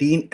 3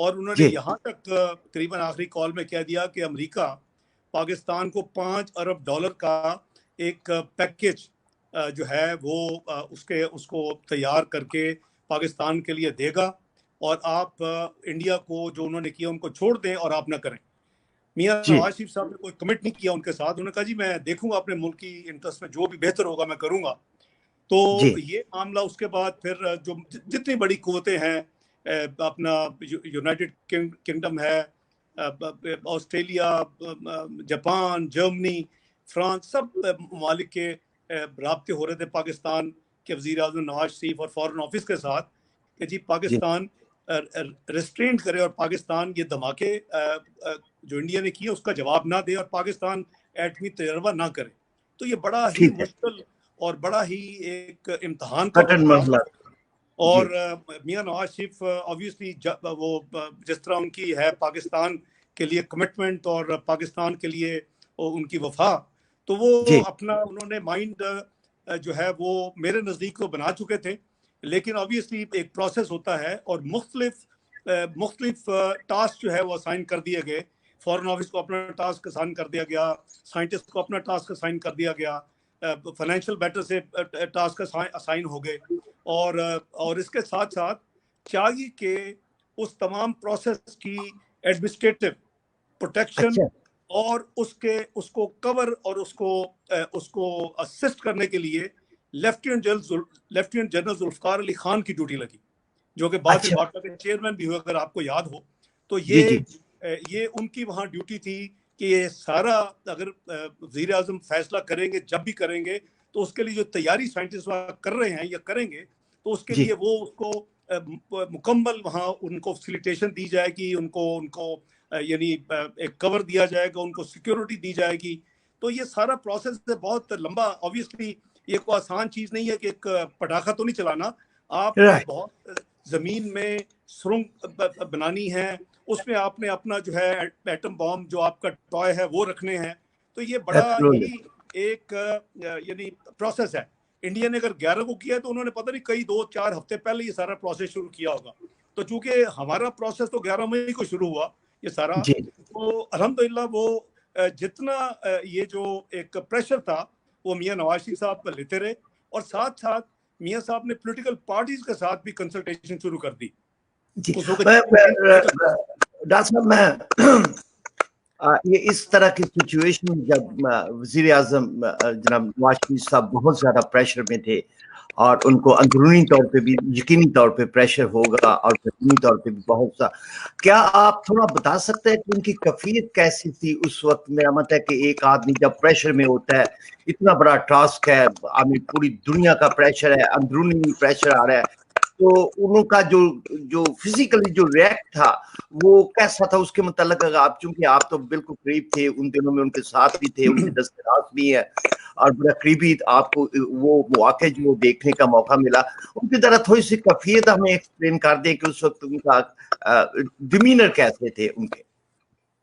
اور انہوں نے یہاں تک تقریباً آخری کال میں کہہ دیا کہ امریکہ پاکستان کو $5 ارب کا ایک پیکیج جو ہے وہ اس کو تیار کر کے پاکستان کے لیے دے گا، اور آپ انڈیا کو جو انہوں نے کیا ان کو چھوڑ دیں اور آپ نہ کریں۔ میاں نواز شریف صاحب نے کوئی کمٹ نہیں کیا ان کے ساتھ، انہوں نے کہا جی میں دیکھوں گا اپنے ملک کی انٹرسٹ میں جو بھی بہتر ہوگا میں کروں گا۔ تو یہ معاملہ اس کے بعد پھر جو جتنی بڑی قوتیں ہیں، اپنا یونائٹڈ کنگڈم ہے، آسٹریلیا، جاپان، جرمنی، فرانس، سب ممالک کے رابطے ہو رہے تھے پاکستان کے وزیر اعظم نواز شریف اور فارن آفس کے ساتھ کہ جی پاکستان ریسٹرینٹ کرے اور پاکستان یہ دھماکے جو انڈیا نے کیے اس کا جواب نہ دے اور پاکستان ایٹمی تجربہ نہ کرے۔ تو یہ بڑا ہی مشکل اور بڑا ہی ایک امتحان کا وقت تھا، اور میاں نواز شریف آبویسلی وہ جس طرح ان کی ہے پاکستان کے لیے کمٹمنٹ اور پاکستان کے لیے ان کی وفا، تو وہ اپنا انہوں نے مائنڈ جو ہے وہ میرے نزدیک تو بنا چکے تھے، لیکن آبویسلی ایک پروسیس ہوتا ہے اور مختلف ٹاسک جو ہے وہ اسائن کر دیے گئے۔ فارن آفس کو اپنا ٹاسک اسائن کر دیا گیا، سائنٹسٹ کو اپنا ٹاسک اسائن کر دیا گیا، فائنینشیل میٹر سے ٹاسک اسائن ہو گئے، اور اس کے ساتھ ساتھ چاہیے کہ اس تمام پروسیس کی ایڈمنسٹریٹو پروٹیکشن اور اس کو کور اور اس کو اسسٹ کرنے کے لیے لیفٹیننٹ جنرل ذوالفقار علی خان کی ڈیوٹی لگی، جو کہ بعد میں باٹا کے چیئرمین بھی ہوئے اگر آپ کو یاد ہو۔ تو یہ ان کی وہاں ڈیوٹی تھی کہ یہ سارا اگر وزیر اعظم فیصلہ کریں گے جب بھی کریں گے تو اس کے لیے جو تیاری سائنٹسٹ کر رہے ہیں یا کریں گے تو اس کے لیے وہ اس کو مکمل وہاں ان کو فیسیلیٹیشن دی جائے گی، ان کو یعنی ایک کور دیا جائے گا، ان کو سیکیورٹی دی جائے گی۔ تو یہ سارا پروسیس ہے بہت لمبا، آبویسلی یہ کوئی آسان چیز نہیں ہے کہ ایک پٹاخہ تو نہیں چلانا، آپ بہت زمین میں سرنگ بنانی ہے، اس میں آپ نے اپنا جو ہے ایٹم بام جو آپ کا ٹوائے ہے وہ رکھنے ہیں۔ تو یہ بڑا ہی ایک یعنی پروسیس ہے۔ انڈیا نے اگر 11 کو کیا تو انہوں نے پتہ نہیں کئی 2-4 ہفتے پہلے یہ سارا پروسیس شروع کیا ہوگا۔ تو چونکہ ہمارا پروسیس تو 11 مئی کو شروع ہوا یہ سارا، تو الحمدللہ وہ جتنا یہ جو ایک پریشر تھا وہ میاں نواز شریف صاحب پر لیتے رہے، اور ساتھ ساتھ میاں صاحب نے پولیٹیکل پارٹیز کے ساتھ بھی کنسلٹیشن شروع کر دی۔ ڈاکٹر صاحب میں یہ اس طرح کی سچویشن جب وزیر اعظم جناب نواز شریف صاحب بہت زیادہ پریشر میں تھے اور ان کو اندرونی طور پہ بھی یقینی طور پہ پریشر ہوگا اور یقینی طور پہ بھی بہت سا، کیا آپ تھوڑا بتا سکتے ہیں کہ ان کی کیفیت کیسی تھی اس وقت؟ میرا مطلب ہے کہ ایک آدمی جب پریشر میں ہوتا ہے، اتنا بڑا ٹاسک ہے، پوری دنیا کا پریشر ہے، اندرونی پریشر آ رہا ہے، تو انہوں کا جو فزیکلی جو ریئیکٹ تھا وہ کیسا تھا؟ اس کے متعلق آپ چونکہ آپ تو بالکل قریب تھے ان دنوں میں، ان کے ساتھ بھی تھے، ان کے دسترات بھی ہیں اور بڑا قریبی آپ کو وہ مواقع جو دیکھنے کا موقع ملا، ان کی طرح تھوڑی سی کیفیت ہمیں ایکسپلین کر دیں کہ اس وقت ان کا ڈیمینر کیسے تھے ان کے؟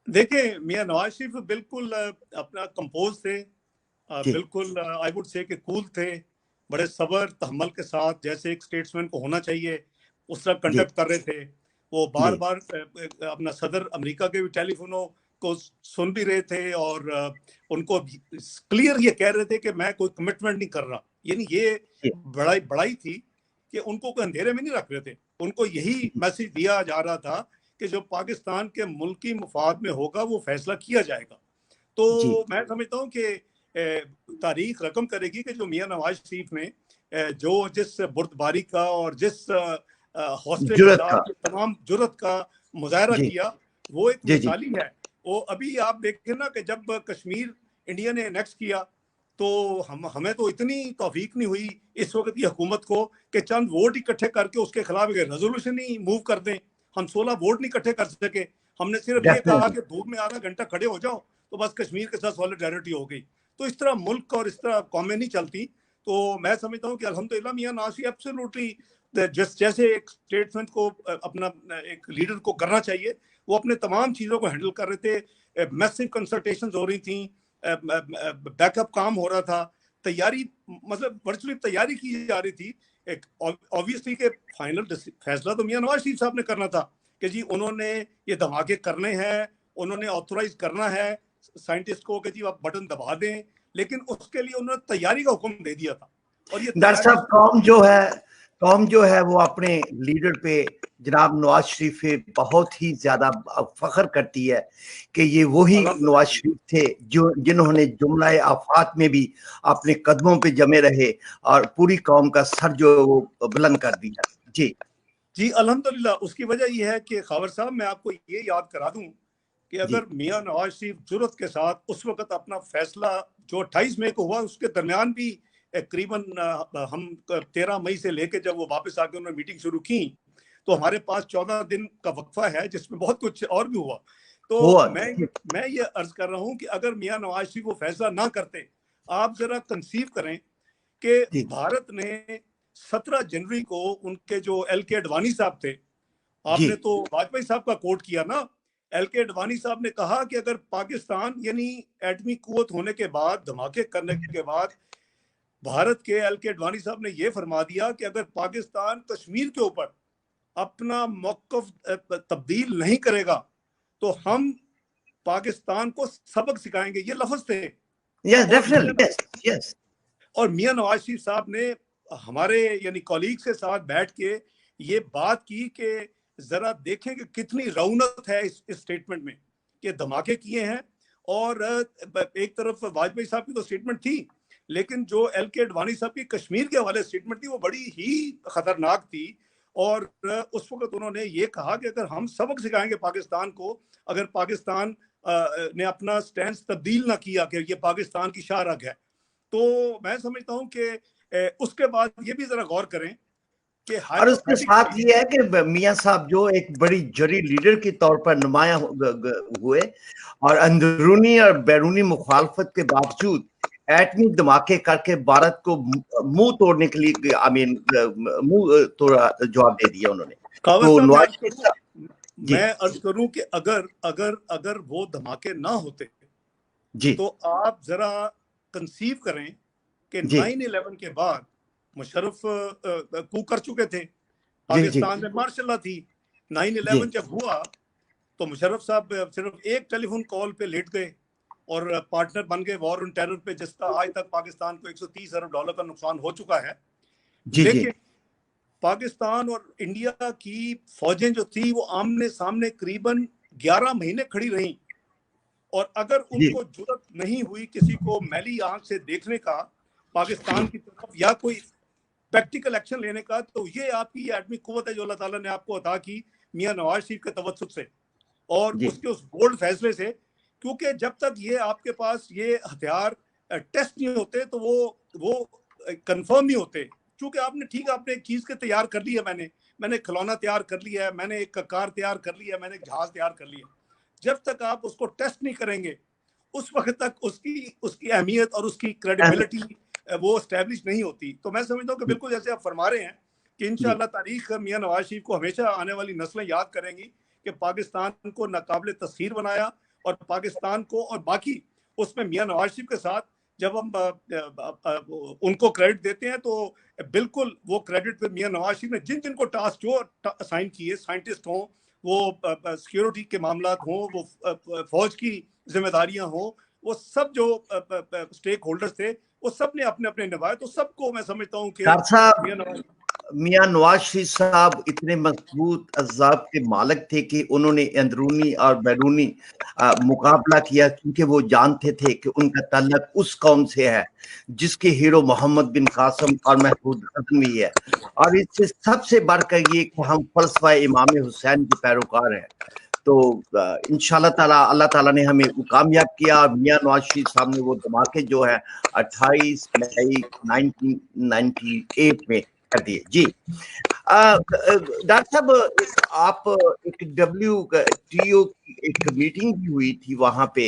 دیکھیں میاں نواز شریف بالکل اپنا کمپوز تھے، بالکل آئی وڈ سے کہ کول تھے، بڑے صبر تحمل کے ساتھ جیسے ایک اسٹیٹسمین کو ہونا چاہیے اس طرح کنڈکٹ کر رہے تھے۔ وہ بار بار اپنا صدر امریکہ کے بھی ٹیلی فونوں کو سن بھی رہے تھے اور ان کو کلیئر یہ کہہ رہے تھے کہ میں کوئی کمٹمنٹ نہیں کر رہا، یعنی یہ بڑائی تھی کہ ان کو کوئی اندھیرے میں نہیں رکھ رہے تھے، ان کو یہی میسج دیا جا رہا تھا کہ جو پاکستان کے ملکی مفاد میں ہوگا وہ فیصلہ کیا جائے گا۔ تو میں سمجھتا ہوں کہ تاریخ رقم کرے گی کہ جو میاں نواز شریف نے جس بردباری کا اور جس حوصلے کے ساتھ تمام جرت کا مظاہرہ کیا وہ ایک مثالی ہے۔ وہ ابھی آپ دیکھیں نا کہ جب کشمیر انڈیا نے انیکس کیا تو ہمیں تو اتنی توفیق نہیں ہوئی اس وقت کی حکومت کو کہ چند ووٹ اکٹھے کر کے اس کے خلاف ریزولوشن ہی موو کر دیں۔ ہم 16 ووٹ نہیں اکٹھے کر سکے، ہم نے صرف یہ کہا کہ دھوپ میں آدھا گھنٹہ کھڑے ہو جاؤ تو بس کشمیر کے ساتھ سولیڈیرٹی ہو گئی۔ تو اس طرح ملک اور اس طرح قومیں نہیں چلتی۔ تو میں سمجھتا ہوں کہ الحمدللہ میاں نواز شریف ایبسولوٹلی جیسے ایک اسٹیٹسمین کو اپنا ایک لیڈر کو کرنا چاہیے وہ اپنے تمام چیزوں کو ہینڈل کر رہے تھے۔ میسو کنسلٹیشنز ہو رہی تھیں، بیک اپ کام ہو رہا تھا، تیاری مطلب ورچولی تیاری کی جا رہی تھی۔ ایک obviously کہ فائنل فیصلہ تو میاں نواز شریف صاحب نے کرنا تھا کہ جی انہوں نے یہ دھماکے کرنے ہیں, انہوں نے آتھورائز کرنا ہے سائنٹسٹ کو کہ جی آپ بٹن دبا دیں, لیکن اس کے لیے انہوں نے تیاری کا حکم دے دیا تھا. اور یہ ڈاکٹر صاحب قوم جو ہے وہ اپنے لیڈر پہ جناب نواز شریف پہ بہت ہی زیادہ فخر کرتی ہے کہ یہ وہی نواز شریف تھے جنہوں نے جملہ آفات میں بھی اپنے قدموں پہ جمے رہے اور پوری قوم کا سر جو وہ بلند کر دیا. جی الحمدللہ. اس کی وجہ یہ ہے کہ خاور صاحب میں آپ کو یہ یاد کرا دوں کہ اگر میاں نواز شریف جرأت کے ساتھ اس وقت اپنا فیصلہ جو 28 مئی کو ہوا, اس کے درمیان بھی تقریباً ہم 13 مئی سے لے کے جب وہ واپس آ کے انہوں نے میٹنگ شروع کی تو ہمارے پاس 14 دن کا وقفہ ہے جس میں بہت کچھ اور بھی ہوا. تو میں یہ عرض کر رہا ہوں کہ اگر میاں نواز شریف وہ فیصلہ نہ کرتے, آپ ذرا کنسیو کریں کہ بھارت نے 17 جنوری کو ان کے جو ایل کے اڈوانی صاحب تھے, آپ نے تو واجپئی صاحب کا کوٹ کیا نا, ایل کے اڈوانی صاحب نے کہا کہ اگر پاکستان یعنی ایٹمی قوت ہونے کے بعد, دھماکے کرنے کے بعد, بھارت کے ایل کے اڈوانی صاحب نے یہ فرما دیا کہ اگر پاکستان کشمیر کے اوپر اپنا موقف تبدیل نہیں کرے گا تو ہم پاکستان کو سبق سکھائیں گے. یہ لفظ تھے. اور میاں نواز شریف صاحب نے ہمارے یعنی کولیگ کے ساتھ بیٹھ کے یہ بات کی کہ ذرا دیکھیں کہ کتنی رونق ہے اس اسٹیٹمنٹ میں کہ دھماکے کیے ہیں. اور ایک طرف واجپئی صاحب کی تو اسٹیٹمنٹ تھی, لیکن جو ایل کے اڈوانی صاحب کی کشمیر کے حوالے اسٹیٹمنٹ تھی وہ بڑی ہی خطرناک تھی. اور اس وقت انہوں نے یہ کہا کہ اگر ہم سبق سکھائیں گے پاکستان کو, اگر پاکستان نے اپنا سٹینس تبدیل نہ کیا کہ یہ پاکستان کی شاہ رگ ہے, تو میں سمجھتا ہوں کہ اس کے بعد یہ بھی ذرا غور کریں کہ اور اس کے ساتھ یہ ہے کہ میاں صاحب جو ایک بڑی جری لیڈر کے طور پر نمایاں ہوئے اور اندرونی اور بیرونی مخالفت کے باوجود ایٹمی دھماکے کر کے بھارت کو منہ توڑنے کے لیے منہ توڑا جواب دے دیا انہوں نے. میں عرض کروں کہ اگر وہ دھماکے نہ ہوتے تو آپ ذرا کنسیو کریں کہ 9/11 کے بعد مشرف کو کر چکے تھے, پاکستان میں مارشل لا تھی. 9/11 جب ہوا تو مشرف صاحب صرف ایک ٹیلی فون کال پہ لیٹ گئے اور پارٹنر بن گئے وار آن ٹیرر پہ, جس کا آج تک پاکستان کو $130 ارب کا نقصان ہو چکا ہے. لیکن پاکستان اور انڈیا کی فوجیں جو تھی وہ آمنے سامنے قریباً 11 مہینے کھڑی رہیں, اور اگر ان کو جرأت نہیں ہوئی کسی کو میلی آنکھ سے دیکھنے کا پاکستان کی طرف یا کوئی پریکٹیکل ایکشن لینے کا, تو یہ آپ کی ایٹمی قوت ہے جو اللہ تعالیٰ نے آپ کو عطا کی میاں نواز شریف کے توسط سے اور اس کے اس بولڈ فیصلے سے. کیونکہ جب تک یہ آپ کے پاس یہ ہتھیار ٹیسٹ نہیں ہوتے تو وہ کنفرم نہیں ہوتے. چونکہ آپ نے ایک چیز کے تیار کر لی ہے, میں نے کھلونا تیار کر لیا ہے, میں نے ایک کار تیار کر لی ہے, میں نے ایک جہاز تیار کر لیا. جب تک آپ اس کو ٹیسٹ نہیں کریں گے اس وقت تک اس کی اہمیت اور اس کی کریڈیبلٹی وہ اسٹیبلش نہیں ہوتی. تو میں سمجھتا ہوں کہ بالکل جیسے آپ فرما رہے ہیں کہ انشاءاللہ تاریخ میاں نواز شریف کو ہمیشہ آنے والی نسلیں یاد کریں گی کہ پاکستان کو ناقابل تسخیر بنایا, اور پاکستان کو اور باقی اس میں میاں نواز شریف کے ساتھ جب ہم ان کو کریڈٹ دیتے ہیں تو بالکل وہ کریڈٹ پہ میاں نواز شریف نے جن کو ٹاسک جو اسائن کیے, سائنٹسٹ ہوں, وہ سیکیورٹی کے معاملات ہوں, وہ فوج کی ذمہ داریاں ہوں, وہ سب جو اسٹیک ہولڈرز تھے وہ سب نے اپنے اپنے نبھائے. تو سب کو میں سمجھتا ہوں کہ میاں نواز شریف صاحب اتنے مضبوط عذاب کے مالک تھے کہ انہوں نے اندرونی اور بیرونی مقابلہ کیا, کیونکہ وہ جانتے تھے کہ ان کا تعلق اس قوم سے ہے جس کے ہیرو محمد بن قاسم اور محمود غزنوی ہے, اور اس سے سب سے بڑھ کر یہ کہ ہم فلسفہ امام حسین کے پیروکار ہیں. تو انشاءاللہ تعالیٰ اللہ تعالیٰ نے ہمیں کامیاب کیا. میاں نواز شریف صاحب نے وہ دھماکے جو ہے 28 مئی 1998 میں کر دیے. ڈاکٹر صاحب, آپ ایک WTO کی ایک میٹنگ بھی ہوئی تھی وہاں پہ,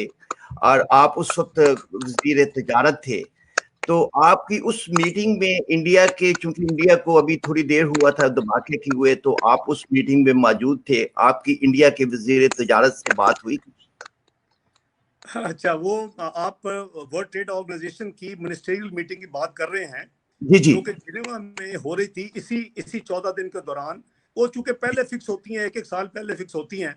اور آپ اس وقت وزیر تجارت تھے, تو آپ کی اس میٹنگ میں انڈیا کے, چونکہ انڈیا کو ابھی تھوڑی دیر ہوا تھا دھماکے کی ہوئے, تو آپ اس میٹنگ میں موجود تھے. آپ کی انڈیا کے وزیر تجارت سے بات ہوئی؟ اچھا, وہ آپ ورلڈ ٹریڈ آرگنائزیشن کی منسٹریل میٹنگ کی بات کر رہے ہیں جو کہ جنیوا میں ہو رہی تھی اسی 14 دن کے دوران. وہ چونکہ پہلے فکس ہوتی ہیں، 1 سال پہلے فکس ہوتی ہیں،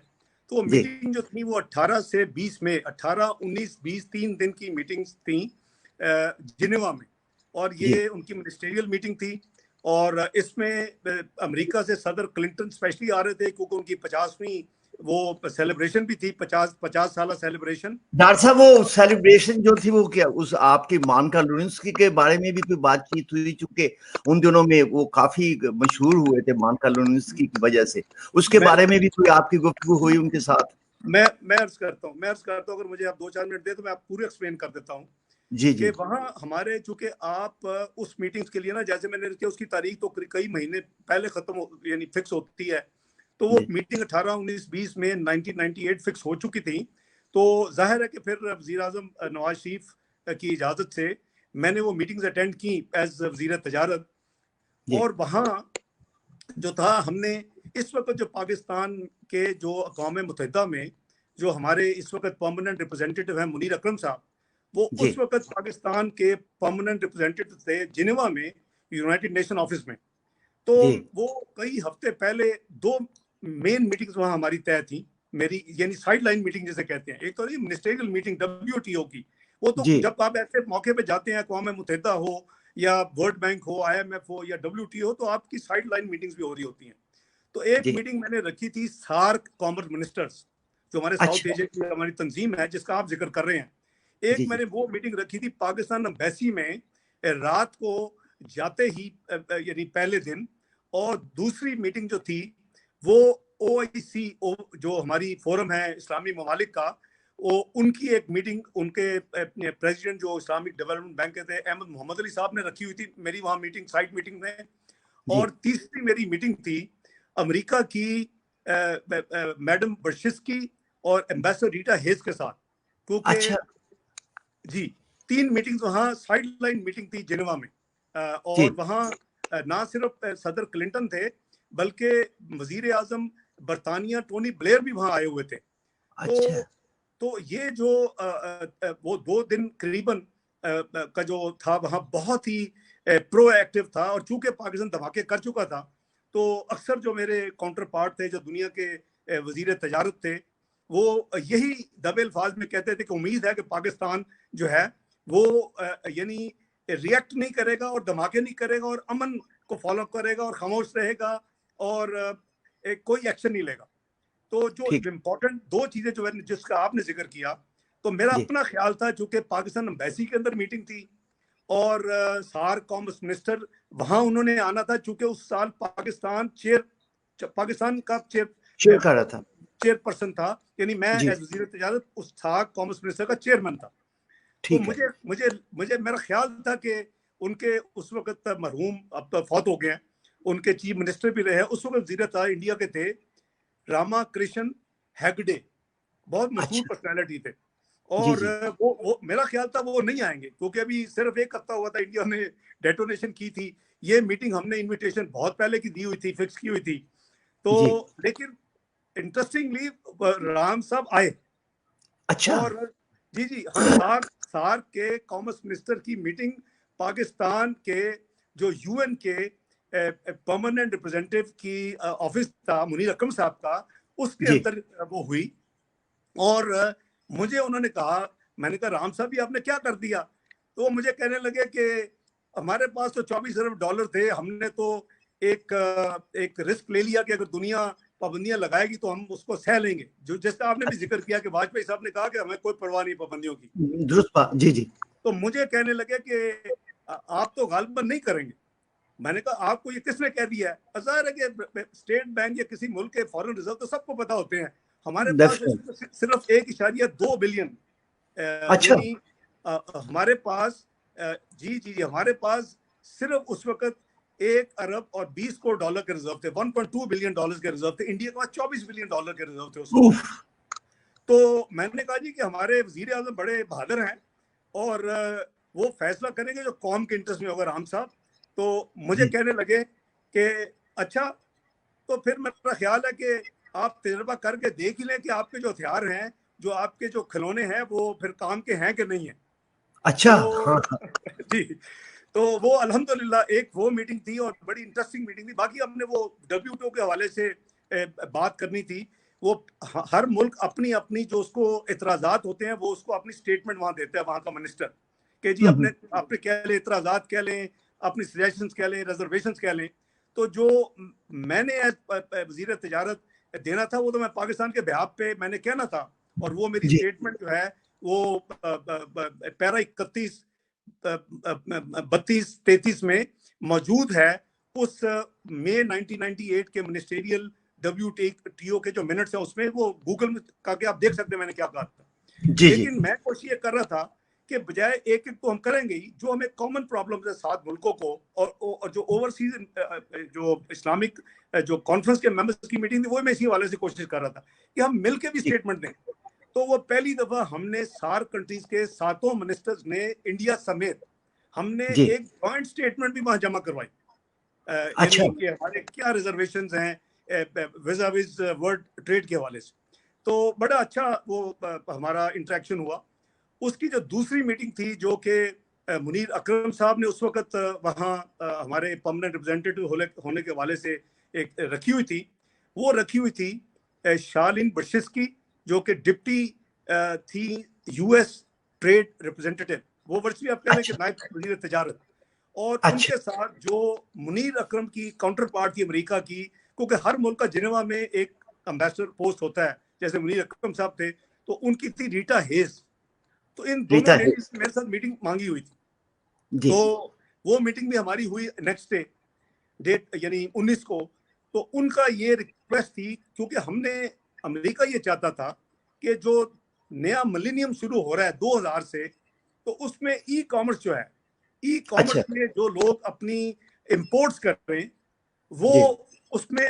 تو وہ میٹنگ جو تھی وہ 18 سے 20 میں 18 19 20 3 دن کی میٹنگز تھیں جنیوا میں، اور یہ ان کی منسٹریل میٹنگ تھی، اور اس میں امریکہ سے صدر کلنٹن اسپیشلی آ رہے تھے کیونکہ ان کی 50ویں وہ سیلیبریشن بھی تھی، 50 سالہ سیلیبریشن۔ ڈاکٹر صاحب وہ سیلیبریشن جو تھی وہ کیا اس آپ کی مانکا لورنسکی کے بارے میں بھی کوئی بات چیت ہوئی؟ چونکہ ان دنوں میں وہ کافی مشہور ہوئے تھے مانکا لورنسکی کی وجہ سے، اس کے بارے میں بھی کوئی آپ کی گفتگو ہوئی ان کے ساتھ؟ میں عرض کرتا ہوں اگر مجھے آپ 2-4 منٹ دیں تو میں آپ پورے ایکسپلین کر دیتا ہوں کہ وہاں ہمارے چونکہ آپ اس میٹنگز کے لیے نا، جیسے میں نے کیا اس کی تاریخ تو کئی مہینے پہلے ختم یعنی فکس ہوتی ہے، تو وہ میٹنگ 18 19 20 میں 1998 فکس ہو چکی تھی، تو ظاہر ہے کہ پھر وزیر اعظم نواز شریف کی اجازت سے میں نے وہ میٹنگز اٹینڈ کی ایز وزیر تجارت، اور وہاں جو تھا ہم نے اس وقت جو پاکستان کے جو اقوام متحدہ میں جو ہمارے اس وقت پرماننٹ ریپرزینٹیٹو ہیں منیر اکرم صاحب، وہ اس وقت پاکستان کے پرماننٹ ریپرزینٹیٹو تھے جنیوا میں یونائٹڈ نیشن آفس میں، تو وہ کئی ہفتے پہلے 2 مین میٹنگز وہاں ہماری طے تھیں، میری یعنی سائیڈ لائن میٹنگ جسے کہتے ہیں، ایک تو منسٹریل میٹنگ WTO کی، وہ تو جب آپ ایسے موقع پہ جاتے ہیں اقوام متحدہ ہو یا ورلڈ بینک ہو، IMF ہو یا WTO ہو، تو آپ کی سائیڈ لائن میٹنگز بھی ہو رہی ہوتی ہیں، تو ایک میٹنگ میں نے رکھی تھی سارک کامرس منسٹرز، جو ہمارے ساؤتھ ایشیا کی ہماری تنظیم ہے جس کا آپ ذکر کر رہے ہیں، ایک میں نے وہ میٹنگ رکھی تھی پاکستان امبیسی میں رات کو جاتے ہی یعنی پہلے دن، اور دوسری میٹنگ جو تھی وہ OIC جو ہماری فورم ہے اسلامی ممالک کا، ان کی ایک میٹنگ ان کے پریزیڈنٹ جو اسلامک ڈیولپمنٹ بینک کے تھے احمد محمد علی صاحب نے رکھی ہوئی تھی میری وہاں میٹنگ سائٹ میٹنگ میں، اور تیسری میری میٹنگ تھی امریکہ کی میڈم برشسکی اور ایمبیسڈر ریٹا ہیز کے ساتھ، کیونکہ 3 میٹنگز وہاں سائیڈ لائن میٹنگ تھی جنیوا میں، اور وہاں نہ صرف صدر کلنٹن تھے بلکہ وزیر اعظم برطانیہ ٹونی بلیئر بھی وہاں آئے ہوئے تھے، تو یہ جو وہ 2 دن قریباً کا جو تھا وہاں بہت ہی پرو ایکٹیو تھا، اور چونکہ پاکستان دھماکے کر چکا تھا تو اکثر جو میرے کاؤنٹر پارٹ تھے جو دنیا کے وزیر تجارت تھے وہ یہی دبے الفاظ میں کہتے تھے کہ امید ہے کہ پاکستان جو ہے وہ یعنی ریئیکٹ نہیں کرے گا اور دھماکے نہیں کرے گا اور امن کو فالو کرے گا اور خاموش رہے گا اور کوئی ایکشن نہیں لے گا، تو جو امپورٹنٹ 2 چیزیں جو ہے جس کا آپ نے ذکر کیا، تو میرا اپنا خیال تھا چونکہ پاکستان امبیسی کے اندر میٹنگ تھی اور سارک کامرس منسٹر وہاں انہوں نے آنا تھا، چونکہ اس سال پاکستان کا چیئر پرسن تھا، یعنی میں ایز وزیر تجارت اس سارک کامرس منسٹر کا چیئرمین تھا، تو مجھے میرا خیال تھا کہ ان کے اس وقت مرحوم اب تو فوت ہو گئے ہیں، ان کے چیف منسٹر بھی رہے، اس وقت وزیر تھا انڈیا کے تھے راما کرشن ہیگڈے، بہت مشہور پرسنالٹی تھے، اور وہ میرا خیال تھا وہ نہیں آئیں گے کیونکہ ابھی صرف 1 ہفتہ ہوا تھا انڈیا نے ڈیٹونیشن کی تھی، یہ میٹنگ ہم نے انویٹیشن بہت پہلے کی دی ہوئی تھی، فکس کی ہوئی تھی، تو لیکن انٹرسٹنگلی رام صاحب آئے، اور ہم سارک کے کامرس منسٹر کی میٹنگ پاکستان کے جو UN کے پرماننٹ ریپرزینٹیٹو کی آفس تھا منیر اکرم صاحب کا، اس کے اندر وہ ہوئی، اور مجھے انہوں نے کہا، میں نے کہا رام صاحب بھی آپ نے کیا کر دیا، تو مجھے کہنے لگے کہ ہمارے پاس تو $24 ارب تھے، ہم نے تو ایک رسک لے لیا کہ اگر دنیا پابندیاں لگائے گی تو ہم اس کو سہ لیں گے، جو جس کا آپ نے بھی ذکر کیا کہ واجپئی صاحب نے کہا کہ ہمیں کوئی پرواہ نہیں پابندیوں کی، درست بات، تو مجھے کہنے لگے کہ آپ تو غالباً نہیں کریں گے، میں نے کہا آپ کو یہ کس نے کہہ دیا ہے، ظاہر ہے کہ اسٹیٹ بینک یا کسی ملک کے فارن ریزرو تو سب کو پتا ہوتے ہیں، ہمارے پاس صرف 1.2 بلین یعنی ہمارے پاس ہمارے پاس صرف اس وقت $1 ارب اور 20 کروڑ کے ریزرو تھے، $1.2 بلین کے ریزرو تھے، انڈیا کے پاس $24 بلین کے ریزرو تھے اس وقت، تو میں نے کہا جی کہ ہمارے وزیر اعظم بڑے بہادر ہیں اور وہ فیصلہ کریں گے جو قوم کے انٹرسٹ میں ہوگا رام صاحب، تو مجھے کہنے لگے کہ اچھا، تو پھر میرا خیال ہے کہ آپ تجربہ کر کے دیکھ ہی لیں کہ آپ کے جو ہتھیار ہیں، جو آپ کے جو کھلونے ہیں، وہ پھر کام کے ہیں کہ نہیں ہیں، اچھا جی، تو وہ الحمدللہ ایک وہ میٹنگ تھی اور بڑی انٹرسٹنگ میٹنگ تھی. باقی ہم نے وہ WTO کے حوالے سے بات کرنی تھی. وہ ہر ملک اپنی اپنی جو اس کو اعتراضات ہوتے ہیں وہ اس کو اپنی سٹیٹمنٹ وہاں دیتا ہے وہاں کا منسٹر کہ جی اپنے کہہ لیں اعتراضات کہہ لیں اپنی سجیشنز کہہ لیں ریزرویشنز کہہ لیں. تو جو میں نے وزیر تجارت دینا تھا وہ تو میں پاکستان کے بہاف پہ میں نے کہنا تھا اور وہ میری سٹیٹمنٹ جو ہے وہ پیرا 31 32 33 میں موجود ہے. اس مئی 1998 کے منسٹریل WTO کے جو منٹس ہیں اس میں وہ گوگل میں کا کے آپ دیکھ سکتے ہیں میں نے کیا کہا تھا. لیکن میں کوشش یہ کر رہا تھا کہ بجائے ایک تو ہم کریں گے جو ہمیں کامن پرابلمز ہے 7 ملکوں کو اور جو اوورسیز جو اسلامک جو کانفرنس کے ممبرز کی میٹنگ تھی وہ میں اسی حوالے سے کوشش کر رہا تھا کہ ہم مل کے بھی اسٹیٹمنٹ دیں. تو وہ پہلی دفعہ ہم نے سارک کنٹریز کے 7 منسٹرز نے انڈیا سمیت ہم نے ایک جوائنٹ اسٹیٹمنٹ بھی وہاں جمع کروائی. یعنی کہ ہمارے کیا ریزرویشنز ہیں ویزا وز ورلڈ ٹریڈ کے حوالے سے. تو بڑا اچھا وہ ہمارا انٹریکشن ہوا. اس کی جو دوسری میٹنگ تھی جو کہ منیر اکرم صاحب نے اس وقت وہاں ہمارے پرماننٹ ریپرزینٹیٹو ہونے کے حوالے سے ایک رکھی ہوئی تھی. وہ رکھی ہوئی تھی شالین برشس کی جو کہ ڈپٹی تھی US ٹریڈ ریپرزینٹیٹو. وہ ورچولی آپ کہہ لیں کہ نائب وزیر تجارت. اور ان کے ساتھ جو منیر اکرم کی کاؤنٹر پارٹ تھی امریکہ کی کیونکہ ہر ملک کا جنیوا میں ایک امبیسڈر پوسٹ ہوتا ہے جیسے منیر اکرم صاحب تھے تو ان کی تھی ریٹا ہیز. تو ان دونوں لیڈیز میرے ساتھ میٹنگ مانگی ہوئی تھی. تو وہ میٹنگ بھی ہماری ہوئی نیکسٹ ڈے ڈیٹ یعنی 19 کو. تو ان کا یہ ریکویسٹ تھی کیونکہ ہم نے امریکہ یہ چاہتا تھا کہ جو نیا ملینیم شروع ہو رہا ہے 2000 سے تو اس میں ای کامرس جو ہے ای کامرس میں جو لوگ اپنی امپورٹس کر رہے ہیں وہ اس میں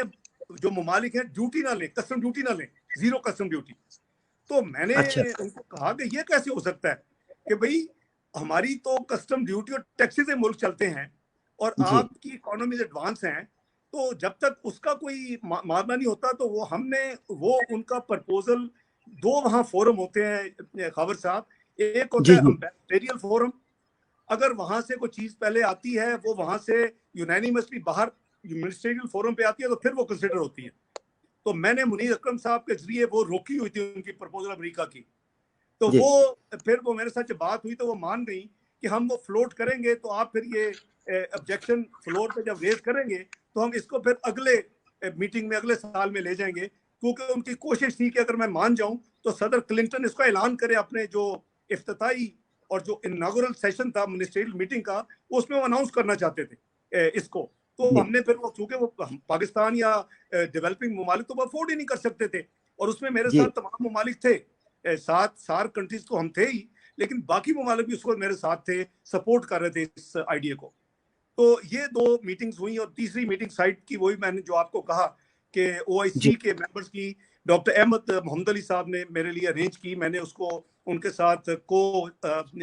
جو ممالک ہیں ڈیوٹی نہ لیں کسٹم ڈیوٹی نہ لیں 0 کسٹم ڈیوٹی. تو میں نے ان کو کہا کہ یہ کیسے ہو سکتا ہے کہ بھئی ہماری تو کسٹم ڈیوٹی اور ٹیکسز سے ملک چلتے ہیں اور آپ کی اکانومیز ایڈوانس ہیں تو جب تک اس کا کوئی معاملہ نہیں ہوتا تو وہ ہم نے وہ ان کا پرپوزل 2 وہاں فورم ہوتے ہیں خاور صاحب. ایک ہوتا ہے امپیریل فورم. اگر وہاں سے کوئی چیز پہلے آتی ہے وہ وہاں سے یونینیمسلی باہر منسٹریل فورم پہ آتی ہے تو پھر وہ کنسیڈر ہوتی ہے. تو میں نے منیر اکرم صاحب کے ذریعے وہ روکی ہوئی تھی ان کی پرپوزل امریکہ کی. تو وہ پھر وہ میرے ساتھ بات ہوئی تو وہ مان گئی کہ ہم وہ فلوٹ کریں گے تو آپ پھر یہ objection فلور پہ جب ریز کریں گے تو ہم اس کو پھر اگلے میٹنگ میں اگلے سال میں لے جائیں گے. کیونکہ ان کی کوشش تھی کہ اگر میں مان جاؤں تو صدر کلنٹن اس کا اعلان کرے اپنے جو افتتاحی اور جو اناگورل سیشن تھا منسٹریل میٹنگ کا اس میں وہ اناؤنس کرنا چاہتے تھے اس کو. تو ہم نے پھر وہ چونکہ وہ پاکستان یا ڈیولپنگ ممالک تو وہ افورڈ ہی نہیں کر سکتے تھے اور اس میں میرے ساتھ تمام ممالک تھے 7 سارک کنٹریز تو ہم تھے ہی لیکن باقی ممالک بھی اس کو میرے ساتھ تھے سپورٹ کر رہے تھے اس آئیڈیا کو. تو یہ 2 میٹنگز ہوئی اور تیسری میٹنگ سائٹ کی وہی میں نے جو آپ کو کہا کہ OIC کے ممبرز کی ڈاکٹر احمد محمد علی صاحب نے میرے لیے ارینج کی. میں نے اس کو ان کے ساتھ اس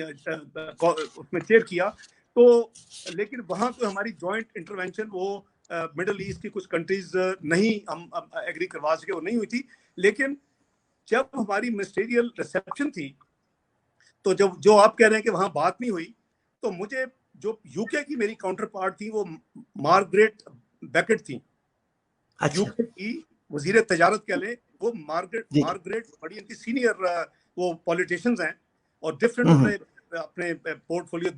میں چیئر کیا. تو لیکن وہاں تو ہماری جوائنٹ انٹروینشن وہ مڈل ایسٹ کی کچھ کنٹریز نہیں ہم ایگری کروا سکے وہ نہیں ہوئی تھی. لیکن جب ہماری منسٹریل ریسیپشن تھی تو جب جو آپ کہہ رہے ہیں کہ وہاں بات نہیں ہوئی تو مجھے جو UK کی میری کاؤنٹر پارٹ تھی وہ مارگریٹ بیکٹ تھی. UK کی وزیر تجارت کہہ لیں وہ مارگریٹ بڑی ان کی سینئر وہ پولیٹیشنز ہیں اور ڈفرینٹ اپنے پورٹ فولیو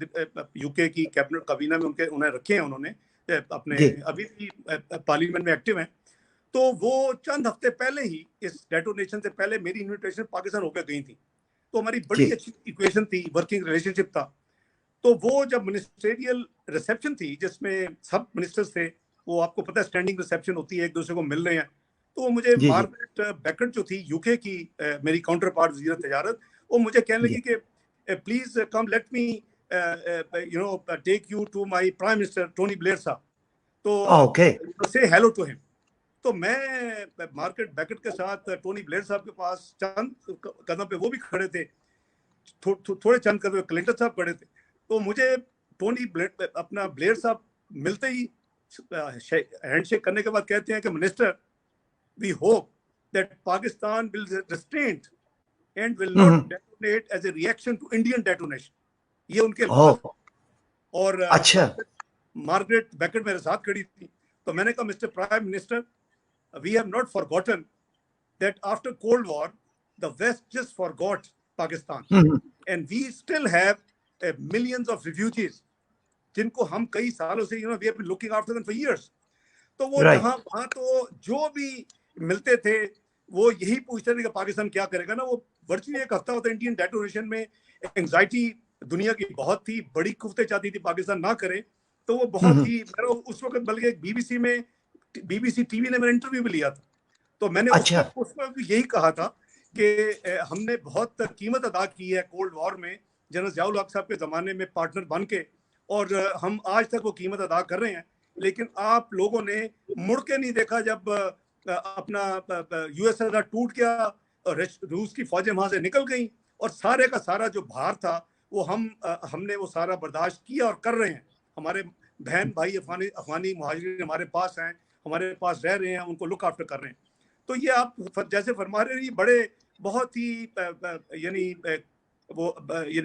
UK کی کیبنٹ کابینہ میں انہیں رکھے ہیں انہوں نے اپنے ابھی بھی پارلیمنٹ میں ایکٹیو ہیں. تو وہ چند ہفتے پہلے ہی اس ڈیٹونیشن سے پہلے میری انویٹیشن پاکستان ہو کے گئی تھی. تو ہماری بڑی اچھی ایکویشن تھی ورکنگ ریلیشن شپ تھا. تو وہ جب منسٹریل ریسیپشن تھی جس میں سب منسٹرز تھے وہ آپ کو پتہ ہے اسٹینڈنگ ریسیپشن ہوتی ہے ایک دوسرے کو مل رہے ہیں. تو مجھے مارگریٹ بیکٹ جو تھی UK کی میری کاؤنٹر پارٹ وزیر تجارت وہ مجھے کہنے لگی کہ please come let me take you to my prime minister Tony Blair صاحب تو سے ہیلو ٹو ہم. تو میں مارگریٹ بیکٹ کے ساتھ ٹونی بلیئر صاحب کے پاس چند قدم پہ وہ بھی کھڑے تھے تھوڑے چند قدم پہ کلنٹن صاحب کھڑے تھے. تو مجھے ٹونی اپنا بلیئر صاحب ملتے ہی ہینڈ شیک کرنے کے بعد کہتے ہیں کہ minister we hope that Pakistan will restrain and will not detonate as a reaction to Indian detonation. یہ ان کے اور اچھا مارگریٹ بیکٹ میرے ساتھ کھڑی تھی. تو میں نے کہا mister prime minister, we have not forgotten that after Cold War, the West just forgot Pakistan. And we still have millions of refugees, جن کو ہم کئی سالوں سے we have been looking after them for years. تو وہ جہاں وہاں تو جو بھی ملتے تھے وہ یہی پوچھتے تھے کہ پاکستان کیا کرے گا نا. وہ ورچولی ایک ہفتہ ہوتا ہے انڈین ڈیٹونیشن میں. انگزائٹی دنیا کی بہت تھی, بڑی قوتیں چاہتی تھی پاکستان نہ کرے, تو وہ بہت ہی اس وقت بلکہ B B C T V نے میرا انٹرویو بھی لیا تھا. تو میں نے اس وقت یہی کہا تھا کہ ہم نے بہت قیمت ادا کی ہے کولڈ وار میں جنرل ضیاء الحق صاحب کے زمانے میں پارٹنر بن کے, اور ہم آج تک وہ قیمت ادا کر رہے ہیں. لیکن آپ لوگوں نے مڑ کے نہیں دیکھا جب اپنا یو ایس ایس آر ٹوٹ گیا, روس کی فوجیں وہاں سے نکل گئیں, اور سارے کا سارا جو بھار تھا وہ ہم نے وہ سارا برداشت کیا اور کر رہے ہیں. ہمارے بہن بھائی افغانی مہاجرین ہمارے پاس ہیں, ہمارے پاس رہ رہے ہیں, ان کو لک آفٹر کر رہے ہیں. تو یہ آپ جیسے فرما رہے ہیں, بڑے بہت ہی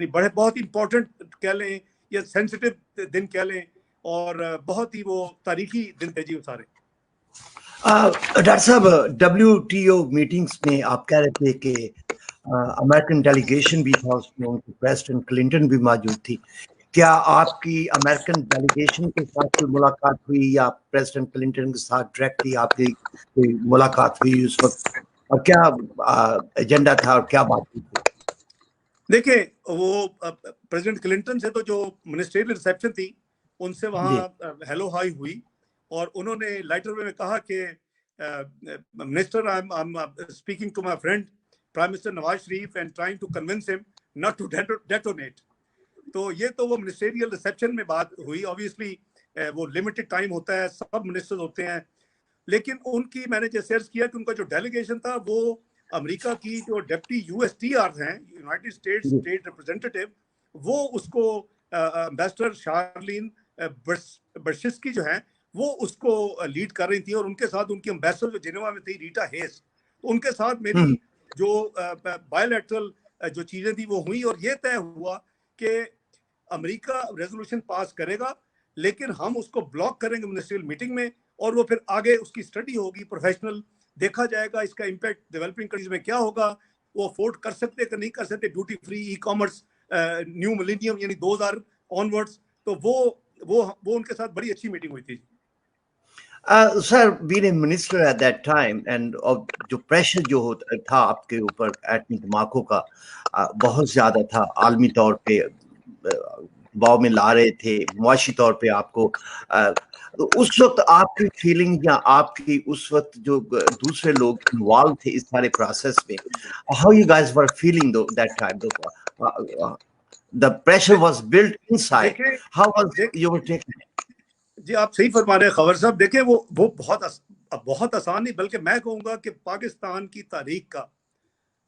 بڑے بہت ہی امپورٹنٹ کہہ لیں یا سینسٹیو دن کہہ لیں, اور بہت ہی وہ تاریخی دن تھے جی سارے. ڈاکٹر صاحب WTO میٹنگز میں آپ کہہ رہے تھے کہ امریکن ڈیلیگیشن بھی تھا, اس میں پریزیڈنٹ کلنٹن بھی موجود تھی. کیا آپ کی امریکن ڈیلیگیشن کے ساتھ کوئی ملاقات ہوئی یا پریزیڈنٹ کلنٹن کے ساتھ ڈائریکٹلی آپ کی کوئی ملاقات ہوئی اس وقت, اور کیا ایجنڈا تھا اور کیا بات ہوئی تھی؟ دیکھیں, وہ پریزیڈنٹ کلنٹن سے تو جو منسٹریل ریسیپشن تھی ان سے وہاں ہیلو ہائی ہوئی, اور انہوں نے لیٹر میں کہا کہ minister I am speaking to my friend prime minister Nawaz Sharif and trying to convince him not to detonate. تو یہ تو وہ منسٹریل ریسیپشن میں بات ہوئی. آبویسلی وہ لمیٹڈ ٹائم ہوتا ہے, سب منسٹر ہوتے ہیں, لیکن ان کی میں نے جیسے عرض کیا کہ ان کا جو ڈیلیگیشن تھا وہ امریکہ کی جو ڈپٹی USTR ہیں, یونائٹڈ اسٹیٹس اسٹیٹ ریپرزینٹیٹیو, وہ اس کو امبیسڈر شارلین برشسکی جو ہیں وہ اس کو لیڈ کر رہی تھی, اور ان کے ساتھ ان کی امبیسڈر جو جنیوا میں تھی ریٹا ہیس. ان کے ساتھ میری جو بائیلیٹرل جو چیزیں تھی وہ ہوئی, اور یہ طے ہوا کہ امریکہ ریزولوشن پاس کرے گا لیکن ہم اس کو بلاک کریں گے منسٹریل میٹنگ میں, اور وہ پھر آگے اس کی اسٹڈی ہوگی پروفیشنل, دیکھا جائے گا اس کا امپیکٹ ڈیولپنگ کنٹریز میں کیا ہوگا, وہ افورڈ کر سکتے کہ نہیں کر سکتے, duty free, e commerce, new millennium یعنی 2000 آنورڈس. تو وہ ان کے ساتھ بڑی اچھی میٹنگ ہوئی تھی. Sir been a minister at that time, and جو پریشر جو تھا آپ کے اوپر ایٹمی دھماکوں کا بہت زیادہ تھا, عالمی طور پہ دباؤ میں لا رہے تھے, معاشی طور پہ آپ کو. اس وقت آپ کی فیلنگ یا آپ کی اس وقت جو دوسرے لوگ انوالو تھے اس سارے پروسیس میں, how you guys were feeling that time, the pressure was built inside, how was you were taking it? جی آپ صحیح فرما رہے ہیں خبر صاحب. دیکھیں وہ بہت آسان نہیں, بلکہ میں کہوں گا کہ پاکستان کی تاریخ کا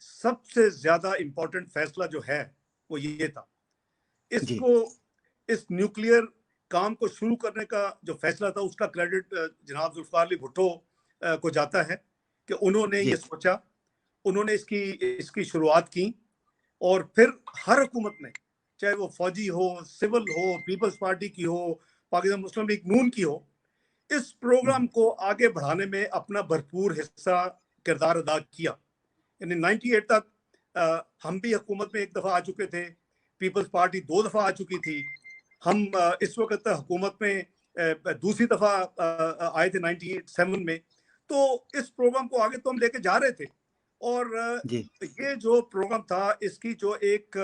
سب سے زیادہ امپورٹنٹ فیصلہ جو ہے وہ یہ تھا. اس نیوکلیئر کام کو شروع کرنے کا جو فیصلہ تھا اس کا کریڈٹ جناب ذوالفقار علی بھٹو کو جاتا ہے کہ انہوں نے یہ سوچا, انہوں نے اس کی شروعات کی, اور پھر ہر حکومت نے, چاہے وہ فوجی ہو, سول ہو, پیپلز پارٹی کی ہو, پاکستان مسلم لیگ نون کی ہو, اس پروگرام کو آگے بڑھانے میں اپنا بھرپور حصہ کردار ادا کیا. یعنی 98 تک ہم بھی حکومت میں ایک دفعہ آ چکے تھے, پیپلز پارٹی 2 دفعہ آ چکی تھی, ہم اس وقت حکومت میں دوسری دفعہ آئے تھے 97 میں. تو اس پروگرام کو آگے تو ہم لے کے جا رہے تھے, اور یہ جو پروگرام تھا اس کی جو ایک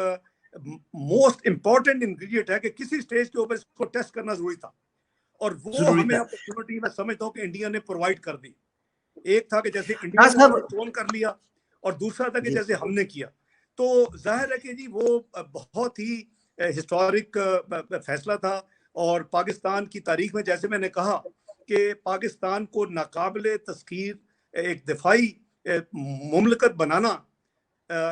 موسٹ امپورٹنٹ انگریڈینٹ ہے کہ کسی سٹیج کے اوپر اس کو ٹیسٹ کرنا ضروری تھا, اور وہ ہمیں اپرچونٹی میں سمجھتا ہوں کہ انڈیا نے پرووائڈ کر دی. ایک تھا کہ جیسے انڈیا نے کنٹرول کر لیا, اور دوسرا تھا کہ جیسے ہم نے کیا. تو ظاہر ہے کہ جی وہ بہت ہی ہسٹورک فیصلہ تھا, اور پاکستان کی تاریخ میں جیسے میں نے کہا کہ پاکستان کو ناقابل تسخیر ایک دفاعی مملکت بنانا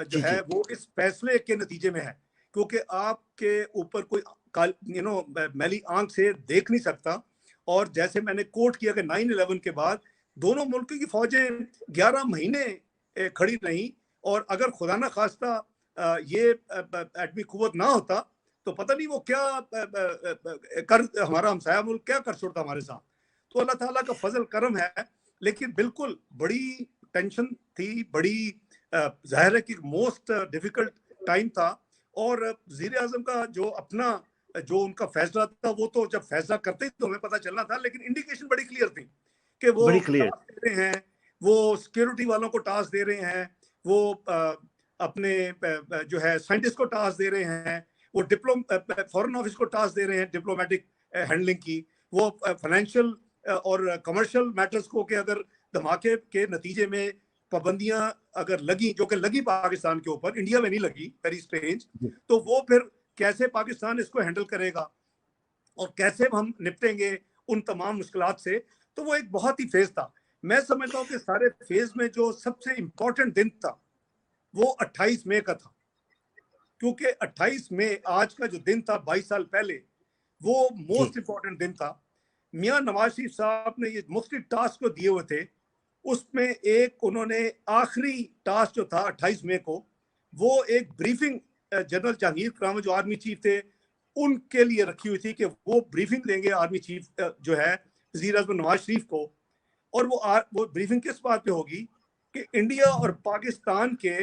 جو ہے وہ اس فیصلے کے نتیجے میں ہے, کیونکہ آپ کے اوپر کوئی میلی آنکھ سے دیکھ نہیں سکتا. اور جیسے میں نے کوٹ کیا کہ 9/11 کے بعد دونوں ملکوں کی فوجیں 11 مہینے کھڑی رہیں, اور اگر خدا نہ خواستہ یہ ایٹمی قوت نہ ہوتا تو پتہ نہیں وہ کیا کر ہمارا ہمسایہ ملک کیا کر چھوڑتا ہمارے ساتھ. تو اللہ تعالیٰ کا فضل کرم ہے. لیکن بالکل بڑی ٹینشن تھی, بڑی ظاہر ہے کہ موسٹ ڈیفیکلٹ ٹائم تھا. اور وزیر اعظم کا جو اپنا جو ان کا فیصلہ تھا وہ تو جب فیصلہ کرتے تو ہمیں پتہ چلنا تھا, لیکن انڈیکیشن بڑی کلیئر تھی کہ وہ ٹاسک دے رہے ہیں, وہ سیکیورٹی والوں کو ٹاسک دے رہے ہیں, وہ اپنے جو ہے سائنٹسٹ کو ٹاسک دے رہے ہیں, وہ فورن آفس کو ٹاسک دے رہے ہیں ڈپلومیٹک ہینڈلنگ کی, وہ فائنینشیل اور کمرشل میٹرز کو کہ اگر دھماکے کے نتیجے میں پابندیاں اگر لگی, جو کہ لگی پاکستان کے اوپر, انڈیا میں نہیں لگی, ویری اسٹرینج, تو وہ پھر کیسے پاکستان اس کو ہینڈل کرے گا اور کیسے ہم نپٹیں گے ان تمام مشکلات سے. تو وہ ایک بہت ہی فیز تھا. میں سمجھتا ہوں کہ سارے فیز میں جو سب سے امپورٹنٹ دن تھا وہ 28 مئی کا تھا, کیونکہ 28 مئی آج کا جو دن تھا 22 سال پہلے, وہ موسٹ امپورٹنٹ دن تھا. میاں نواز شریف صاحب نے یہ مختلف ٹاسک کو دیے ہوئے تھے, اس میں ایک انہوں نے آخری ٹاسک جو تھا 28 مئی کو, وہ ایک بریفنگ جنرل جہانگیر قرامت جو آرمی چیف تھے ان کے لیے رکھی ہوئی تھی کہ وہ بریفنگ دیں گے آرمی چیف جو ہے وزیر اعظم نواز شریف کو. اور وہ بریفنگ کس بات پہ ہوگی کہ انڈیا اور پاکستان کے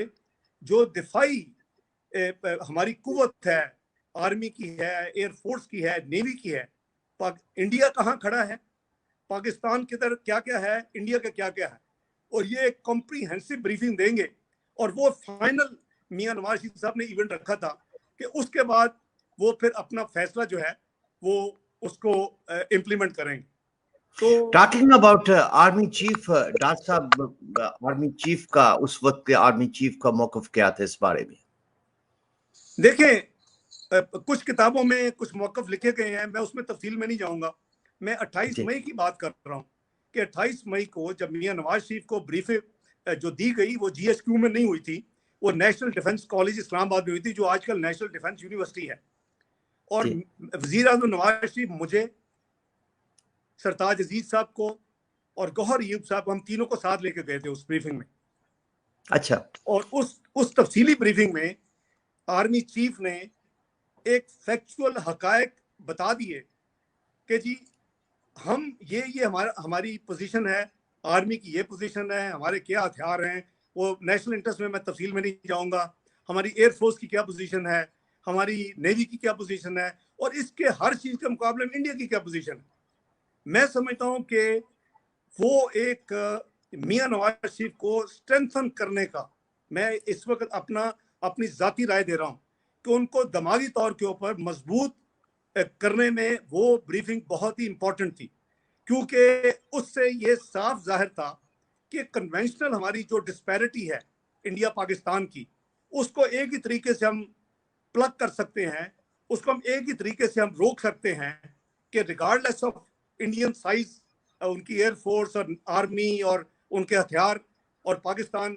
جو دفاعی ہماری قوت ہے, آرمی کی ہے, ایئر فورس کی ہے, نیوی کی ہے, انڈیا کہاں کھڑا ہے, پاکستان کی طرف کیا کیا ہے, انڈیا کا کیا کیا ہے, اور یہ ایک کمپریہنسو بریفنگ دیں گے. اور وہ فائنل میاں نواز شریف صاحب نے ایونٹ رکھا تھا کہ اس کے بعد وہ پھر اپنا فیصلہ جو ہے وہ اس کو امپلیمنٹ کریں گے. تو talking about army chief, doctor صاحب آرمی چیف کا اس وقت کے آرمی چیف کا موقف کیا تھا اس بارے میں؟ دیکھیں کچھ کتابوں میں کچھ موقف لکھے گئے ہیں, میں اس میں تفصیل میں نہیں جاؤں گا. میں 28 مئی کی بات کر رہا ہوں کہ 28 مئی کو جب میاں نواز شریف کو بریفنگ جو دی گئی وہ جی ایس کیو میں نہیں ہوئی تھی, وہ نیشنل ڈیفنس کالج اسلام آباد میں ہوئی تھی, جو آج کل نیشنل ڈیفنس یونیورسٹی ہے. اور وزیر اعظم نواز شریف, مجھے, سرتاج عزیز صاحب کو اور گوہر ایوب صاحب, ہم تینوں کو ساتھ لے کے گئے تھے اس بریفنگ میں. اچھا. اور اس تفصیلی بریفنگ میں آرمی چیف نے ایک فیکچول حقائق بتا دیے کہ جی ہم یہ ہماری پوزیشن ہے, آرمی کی یہ پوزیشن ہے, ہمارے کیا ہتھیار ہیں, وہ نیشنل انٹرسٹ میں تفصیل میں نہیں جاؤں گا, ہماری ایئر فورس کی کیا پوزیشن ہے, ہماری نیوی کی کیا پوزیشن ہے, اور اس کے ہر چیز کے مقابلے میں انڈیا کی کیا پوزیشن ہے. میں سمجھتا ہوں کہ وہ ایک میاں نواز شریف کو اسٹرینتھن کرنے کا, میں اس وقت اپنی ذاتی رائے دے رہا ہوں کہ ان کو دماغی طور کے اوپر مضبوط کرنے میں وہ بریفنگ بہت ہی امپورٹنٹ تھی, کیونکہ اس سے یہ صاف ظاہر تھا کہ کنونشنل ہماری جو ڈسپیرٹی ہے انڈیا پاکستان کی, اس کو ایک ہی طریقے سے ہم پلگ کر سکتے ہیں, اس کو ہم ایک ہی طریقے سے ہم روک سکتے ہیں کہ regardless of Indian size, ان کی ایئر فورس اور آرمی اور ان کے ہتھیار, اور پاکستان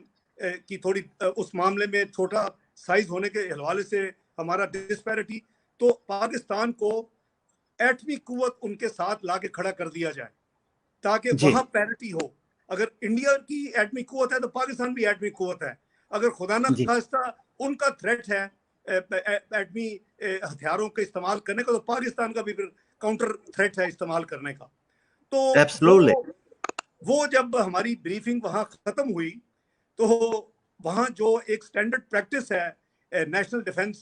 کی تھوڑی اس معاملے میں چھوٹا سائز ہونے کے حوالے سے ہمارا ڈسپیرٹی, تو پاکستان کو ایٹمی قوت ان کے ساتھ لا کے کھڑا کر دیا جائے تاکہ وہاں پیرٹی ہو. اگر انڈیا کی ایٹمی قوت ہے تو پاکستان بھی ایٹمی قوت ہے. اگر خدا نہ خواستہ ان کا تھریٹ ہے ایٹمی ہتھیاروں کے استعمال کرنے کا, تو پاکستان کا بھی پھر کاؤنٹر تھریٹ ہے استعمال کرنے کا. تو وہ جب ہماری بریفنگ وہاں ختم ہوئی تو وہاں جو ایک سٹینڈرڈ پریکٹس ہے نیشنل ڈیفنس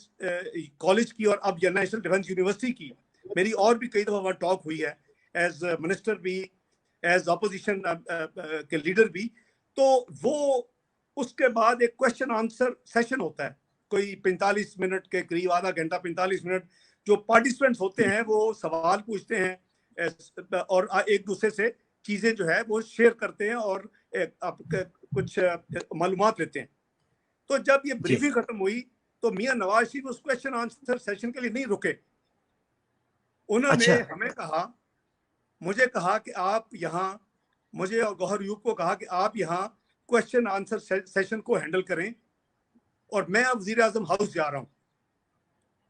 کالج کی اور اب یہ نیشنل ڈیفنس یونیورسٹی کی, میری اور بھی کئی دفعہ وہاں ٹاک ہوئی ہے ایز منسٹر بھی, ایز اپوزیشن کے لیڈر بھی. تو وہ اس کے بعد ایک کوشچن آنسر سیشن ہوتا ہے کوئی 45 منٹ کے قریب, آدھا گھنٹہ 45 منٹ, جو پارٹیسپینٹس ہوتے ہیں وہ سوال پوچھتے ہیں اور ایک دوسرے سے چیزیں جو ہے وہ شیئر کرتے ہیں اور کچھ معلومات لیتے ہیں. تو جب یہ بریفنگ ختم ہوئی تو میاں نواز شریف اس کوشچن آنسر سیشن کے لیے نہیں رکے. انہوں نے ہمیں مجھے کہا کہ آپ یہاں, مجھے اور گوہر ایوب کو کہا کہ آپ یہاں کوشچن آنسر سیشن کو ہینڈل کریں, اور میں اب وزیر اعظم ہاؤس جا رہا ہوں.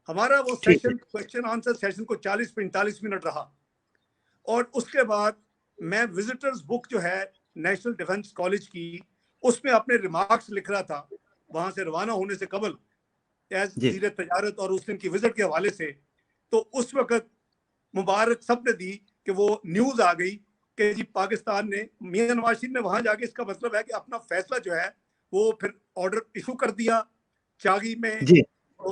ہمارا وہ سیشن کوشچن آنسر سیشن کو 40-45 منٹ رہا, اور اس کے بعد میں وزٹرز بک جو ہے نیشنل ڈیفنس کالج کی, اس میں اپنے ریمارکس لکھ رہا تھا وہاں سے روانہ ہونے سے قبل. ایز وزیر تجارت اور اس دن کی وزٹ کے حوالے سے، تو اس وقت مبارک سب نے دی کہ وہ نیوز آ گئی کہ جی پاکستان نے، میاں نواز شریف نے وہاں جا کے، اس کا مطلب ہے کہ اپنا فیصلہ جو ہے وہ پھر آرڈر ایشو کر دیا، چاغی میں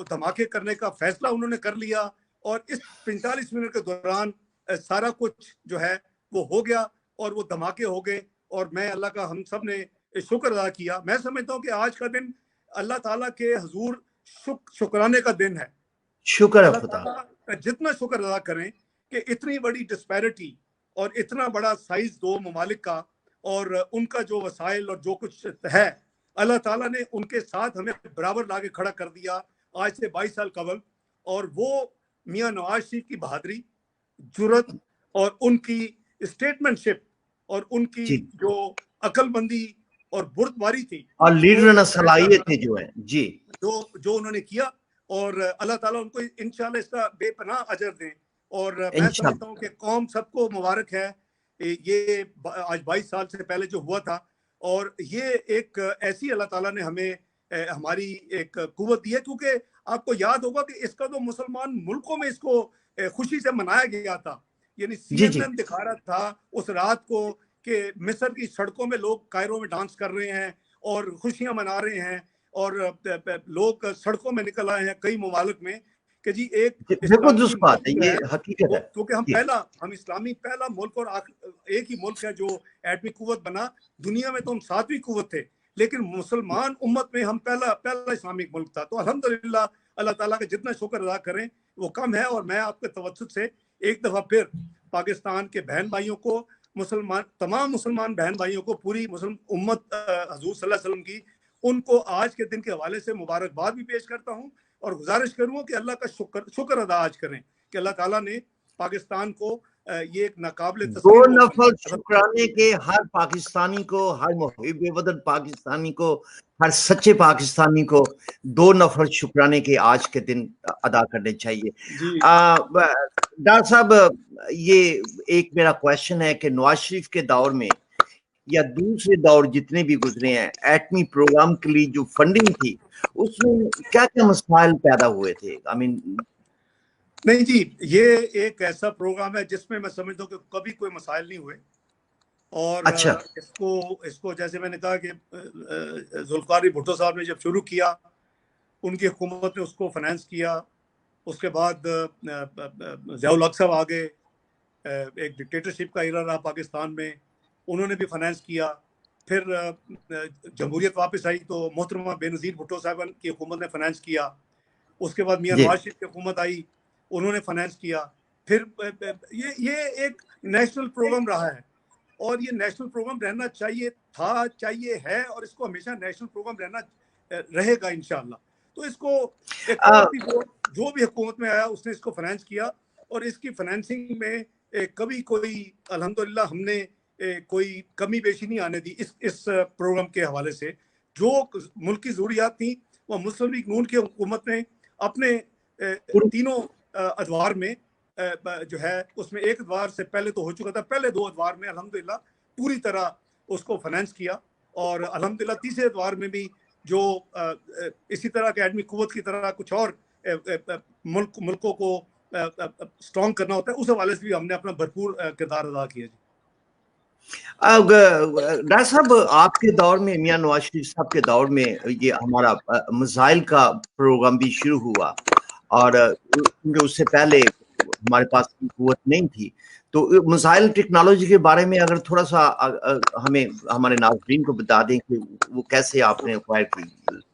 دھماکے کرنے کا فیصلہ انہوں نے کر لیا، اور اس 45 منٹ کے دوران سارا کچھ جو ہے وہ ہو گیا اور وہ دھماکے ہو گئے، اور میں اللہ کا ہم سب نے شکر ادا کیا۔ میں سمجھتا ہوں کہ آج کا دن اللہ تعالیٰ کے حضور شکرانے کا دن ہے۔ شکر ہے اللہ خدا، تعالیٰ جتنا شکر ادا کریں کہ اتنی بڑی ڈسپیرٹی اور اتنا بڑا سائز دو ممالک کا اور ان کا جو وسائل اور جو کچھ ہے، اللہ تعالیٰ نے ان کے ساتھ ہمیں برابر لا کے کھڑا کر دیا آج سے 22 سال قبل، اور وہ میاں نواز شریف کی بہادری، جرت اور ان کی اسٹیٹمنٹ شپ اور ان کی جو عقل مندی اور بردباری تھی اور لیڈرانہ صلاحیتیں جو ہیں جو انہوں نے کیا، اور اللہ تعالیٰ ان کو انشاءاللہ اس کا بے پناہ اجر دیں۔ اور میں سمجھتا ہوں کہ قوم سب کو مبارک ہے یہ آج 22 سال سے پہلے جو ہوا تھا، اور یہ ایک ایسی اللہ تعالیٰ نے ہمیں ہماری ایک قوت دی ہے، کیونکہ آپ کو یاد ہوگا کہ اس کا تو مسلمان ملکوں میں اس کو خوشی سے منایا گیا تھا، یعنی CNN دکھا رہا تھا اس رات کو کہ مصر کی سڑکوں میں لوگ کائرو میں ڈانس کر رہے ہیں اور خوشیاں منا رہے ہیں، اور لوگ سڑکوں میں نکل آئے ہیں کئی ممالک میں کہ جی ایک کیونکہ ہم اسلامی پہلا ملک اور ایک ہی ملک ہے جو ایٹمی قوت بنا، دنیا میں تو ہم 7ویں قوت تھے، لیکن مسلمان امت میں ہم پہلا اسلامک ملک تھا۔ تو الحمدللہ اللہ تعالیٰ کا جتنا شکر ادا کریں وہ کم ہے، اور میں آپ کے توسط سے ایک دفعہ پھر پاکستان کے بہن بھائیوں کو، تمام مسلمان بہن بھائیوں کو، پوری مسلم امت حضور صلی اللہ علیہ وسلم کی، ان کو آج کے دن کے حوالے سے مبارکباد بھی پیش کرتا ہوں، اور گزارش کروں کہ اللہ کا شکر ادا آج کریں کہ اللہ تعالیٰ نے پاکستان کو یہ ایک ناقابل دو نفل شکرانے کے ہر پاکستانی کو، ہر محب وطن پاکستانی کو، ہر سچے پاکستانی کو 2 نفل شکرانے کے آج کے دن ادا کرنے چاہیے۔ ڈاکٹر صاحب، یہ ایک میرا کویشچن ہے کہ نواز شریف کے دور میں یا دوسرے دور جتنے بھی گزرے ہیں، ایٹمی پروگرام کے لیے جو فنڈنگ تھی اس میں کیا کیا مسائل پیدا ہوئے تھے؟ نہیں جی، یہ ایک ایسا پروگرام ہے جس میں میں سمجھتا ہوں کہ کبھی کوئی مسائل نہیں ہوئے، اور اس کو جیسے میں نے کہا کہ ذوالفقار بھٹو صاحب نے جب شروع کیا، ان کی حکومت نے اس کو فنانس کیا، اس کے بعد ضیاء الحق صاحب آگے، ایک ڈکٹیٹرشپ کا ایرا رہا پاکستان میں، انہوں نے بھی فنانس کیا، پھر جمہوریت واپس آئی تو محترمہ بے نظیر بھٹو صاحب کی حکومت نے فنانس کیا، اس کے بعد میاں نواز شریف کی حکومت آئی، انہوں نے فنانس کیا، پھر یہ ایک نیشنل پروگرام رہا ہے، اور یہ نیشنل پروگرام رہنا چاہیے تھا، چاہیے ہے، اور اس کو ہمیشہ نیشنل پروگرام رہنا رہے گا انشاءاللہ۔ تو اس کو جو بھی حکومت میں آیا اس نے اس کو فنانس کیا، اور اس کی فنانسنگ میں کبھی کوئی الحمدللہ ہم نے کوئی کمی بیشی نہیں آنے دی اس پروگرام کے حوالے سے۔ جو ملک کی ضروریات تھیں وہ مسلم لیگ نون کی حکومت نے اپنے تینوں ادوار میں جو ہے، اس میں ایک ادوار سے پہلے تو ہو چکا تھا، پہلے 2 ادوار میں الحمدللہ پوری طرح اس کو فنانس کیا، اور الحمدللہ تیسرے ادوار میں بھی جو اسی طرح کے ایٹمی قوت کی طرح کچھ اور ملکوں کو اسٹرانگ کرنا ہوتا ہے، اس حوالے سے بھی ہم نے اپنا بھرپور کردار ادا کیا۔ جی ڈاکٹر صاحب، آپ کے دور میں، میاں نواز شریف صاحب کے دور میں، یہ ہمارا میزائل کا پروگرام بھی شروع ہوا، اور اس سے پہلے ہمارے پاس قوت نہیں تھی، تو میزائل ٹیکنالوجی کے بارے میں اگر تھوڑا سا ہمیں، ہمارے ناظرین کو بتا دیں کہ وہ کیسے آپ نے ایکوائر کی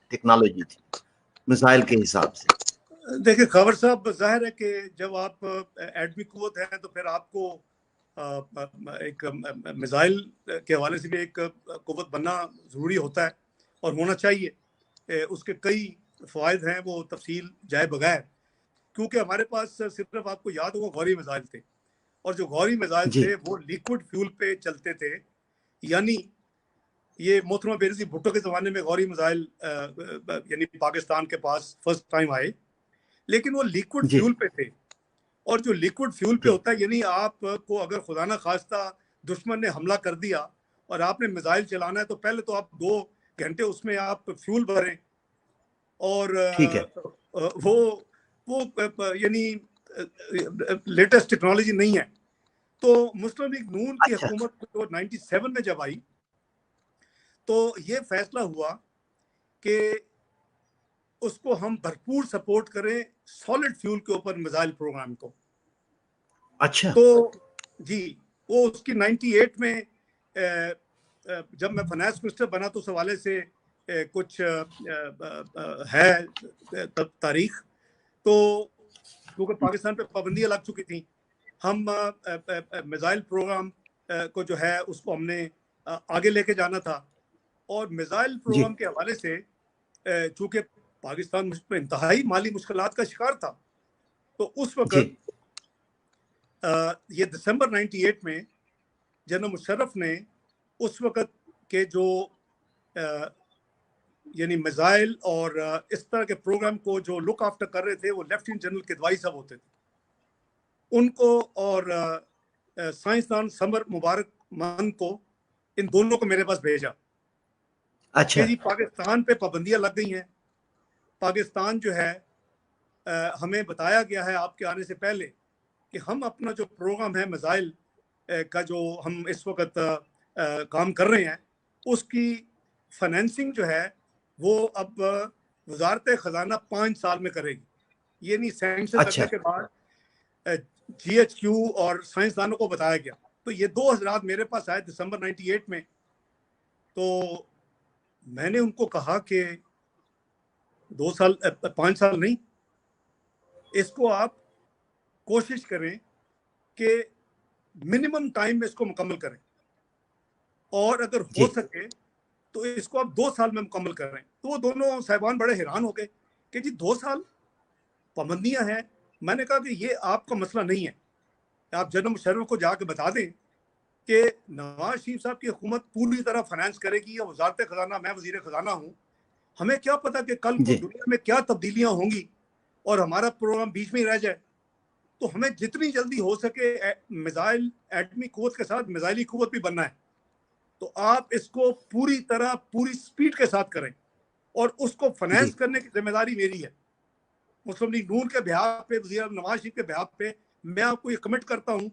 ٹیکنالوجی تھی میزائل کے حساب سے۔ دیکھیں خبر صاحب، ظاہر ہے کہ جب آپ ایٹمی قوت ہیں تو پھر آپ کو ایک میزائل کے حوالے سے بھی ایک قوت بننا ضروری ہوتا ہے اور ہونا چاہیے۔ اس کے کئی فوائد ہیں، وہ تفصیل جائے بغیر، کیونکہ ہمارے پاس صرف آپ کو یاد ہوگا غوری میزائل تھے، اور جو غوری میزائل تھے وہ لیکوڈ فیول پہ چلتے تھے، یعنی یہ محترمہ بے نظیر بھٹو کے زمانے میں غوری میزائل یعنی پاکستان کے پاس فرسٹ ٹائم آئے، لیکن وہ لیکوڈ فیول پہ تھے، اور جو لیکوڈ فیول پہ ہوتا ہے، یعنی آپ کو اگر خدا نہ خواستہ دشمن نے حملہ کر دیا اور آپ نے میزائل چلانا ہے، تو پہلے تو آپ 2 گھنٹے اس میں آپ فیول بھریں، اور ٹھیک ہے، وہ یعنی لیٹسٹ ٹیکنالوجی نہیں ہے. تو مسلم لیگ نون کی اچھا حکومت جو 97 میں جب آئی تو یہ فیصلہ ہوا کہ اس کو ہم بھرپور سپورٹ کریں سالڈ فیول کے اوپر میزائل پروگرام کو. اچھا تو جی وہ اس کی 98 میں جب میں فائنانس منسٹر بنا تو اس حوالے سے کچھ ہے تاریخ. تو کیونکہ پاکستان پہ پابندیاں لگ چکی تھیں, ہم میزائل پروگرام کو جو ہے اس کو ہم نے آگے لے کے جانا تھا. اور میزائل جی پروگرام کے حوالے سے چونکہ پاکستان انتہائی مالی مشکلات کا شکار تھا, تو اس وقت جی یہ دسمبر 98 میں جنرل مشرف نے اس وقت کے جو یعنی میزائل اور اس طرح کے پروگرام کو جو لک آفٹر کر رہے تھے وہ لیفٹیننٹ جنرل کدوائی صاحب ہوتے تھے, ان کو اور سائنسدان سمر مبارک مان کو, ان دونوں کو میرے پاس بھیجا اچھا کہ جی پاکستان پہ پابندیاں لگ گئی ہیں. پاکستان جو ہے ہمیں بتایا گیا ہے آپ کے آنے سے پہلے کہ ہم اپنا جو پروگرام ہے میزائل کا جو ہم اس وقت کام کر رہے ہیں اس کی فائنینسنگ جو ہے وہ اب وزارت خزانہ 5 سال میں کرے گی. یہ نہیں سینکشن اچھا لگنے کے بعد جی ایچ کیو اور سائنسدانوں کو بتایا گیا. تو یہ 2 حضرات میرے پاس آئے دسمبر 98 میں. تو میں نے ان کو کہا کہ 5 سال نہیں, اس کو آپ کوشش کریں کہ منیمم ٹائم میں اس کو مکمل کریں, اور اگر جی ہو سکے تو اس کو آپ 2 سال میں مکمل کر رہے ہیں. تو وہ دونوں صاحبان بڑے حیران ہو گئے کہ جی 2 سال پابندیاں ہیں. میں نے کہا کہ یہ آپ کا مسئلہ نہیں ہے, آپ جنرل مشرف کو جا کے بتا دیں کہ نواز شریف صاحب کی حکومت پوری طرح فائنانس کرے گی, یا وزارت خزانہ, میں وزیر خزانہ ہوں, ہمیں کیا پتا کہ کل کو جی دنیا میں کیا تبدیلیاں ہوں گی اور ہمارا پروگرام بیچ میں ہی رہ جائے. تو ہمیں جتنی جلدی ہو سکے میزائل ایٹمی قوت کے ساتھ میزائلی قوت بھی بننا ہے. تو آپ اس کو پوری طرح پوری سپیڈ کے ساتھ کریں, اور اس کو جی فائنانس کرنے کی ذمہ داری میری ہے. مسلم لیگ نون کے بہاف پہ, وزیر نواز شریف کے بہاف پہ میں آپ کو یہ کمٹ کرتا ہوں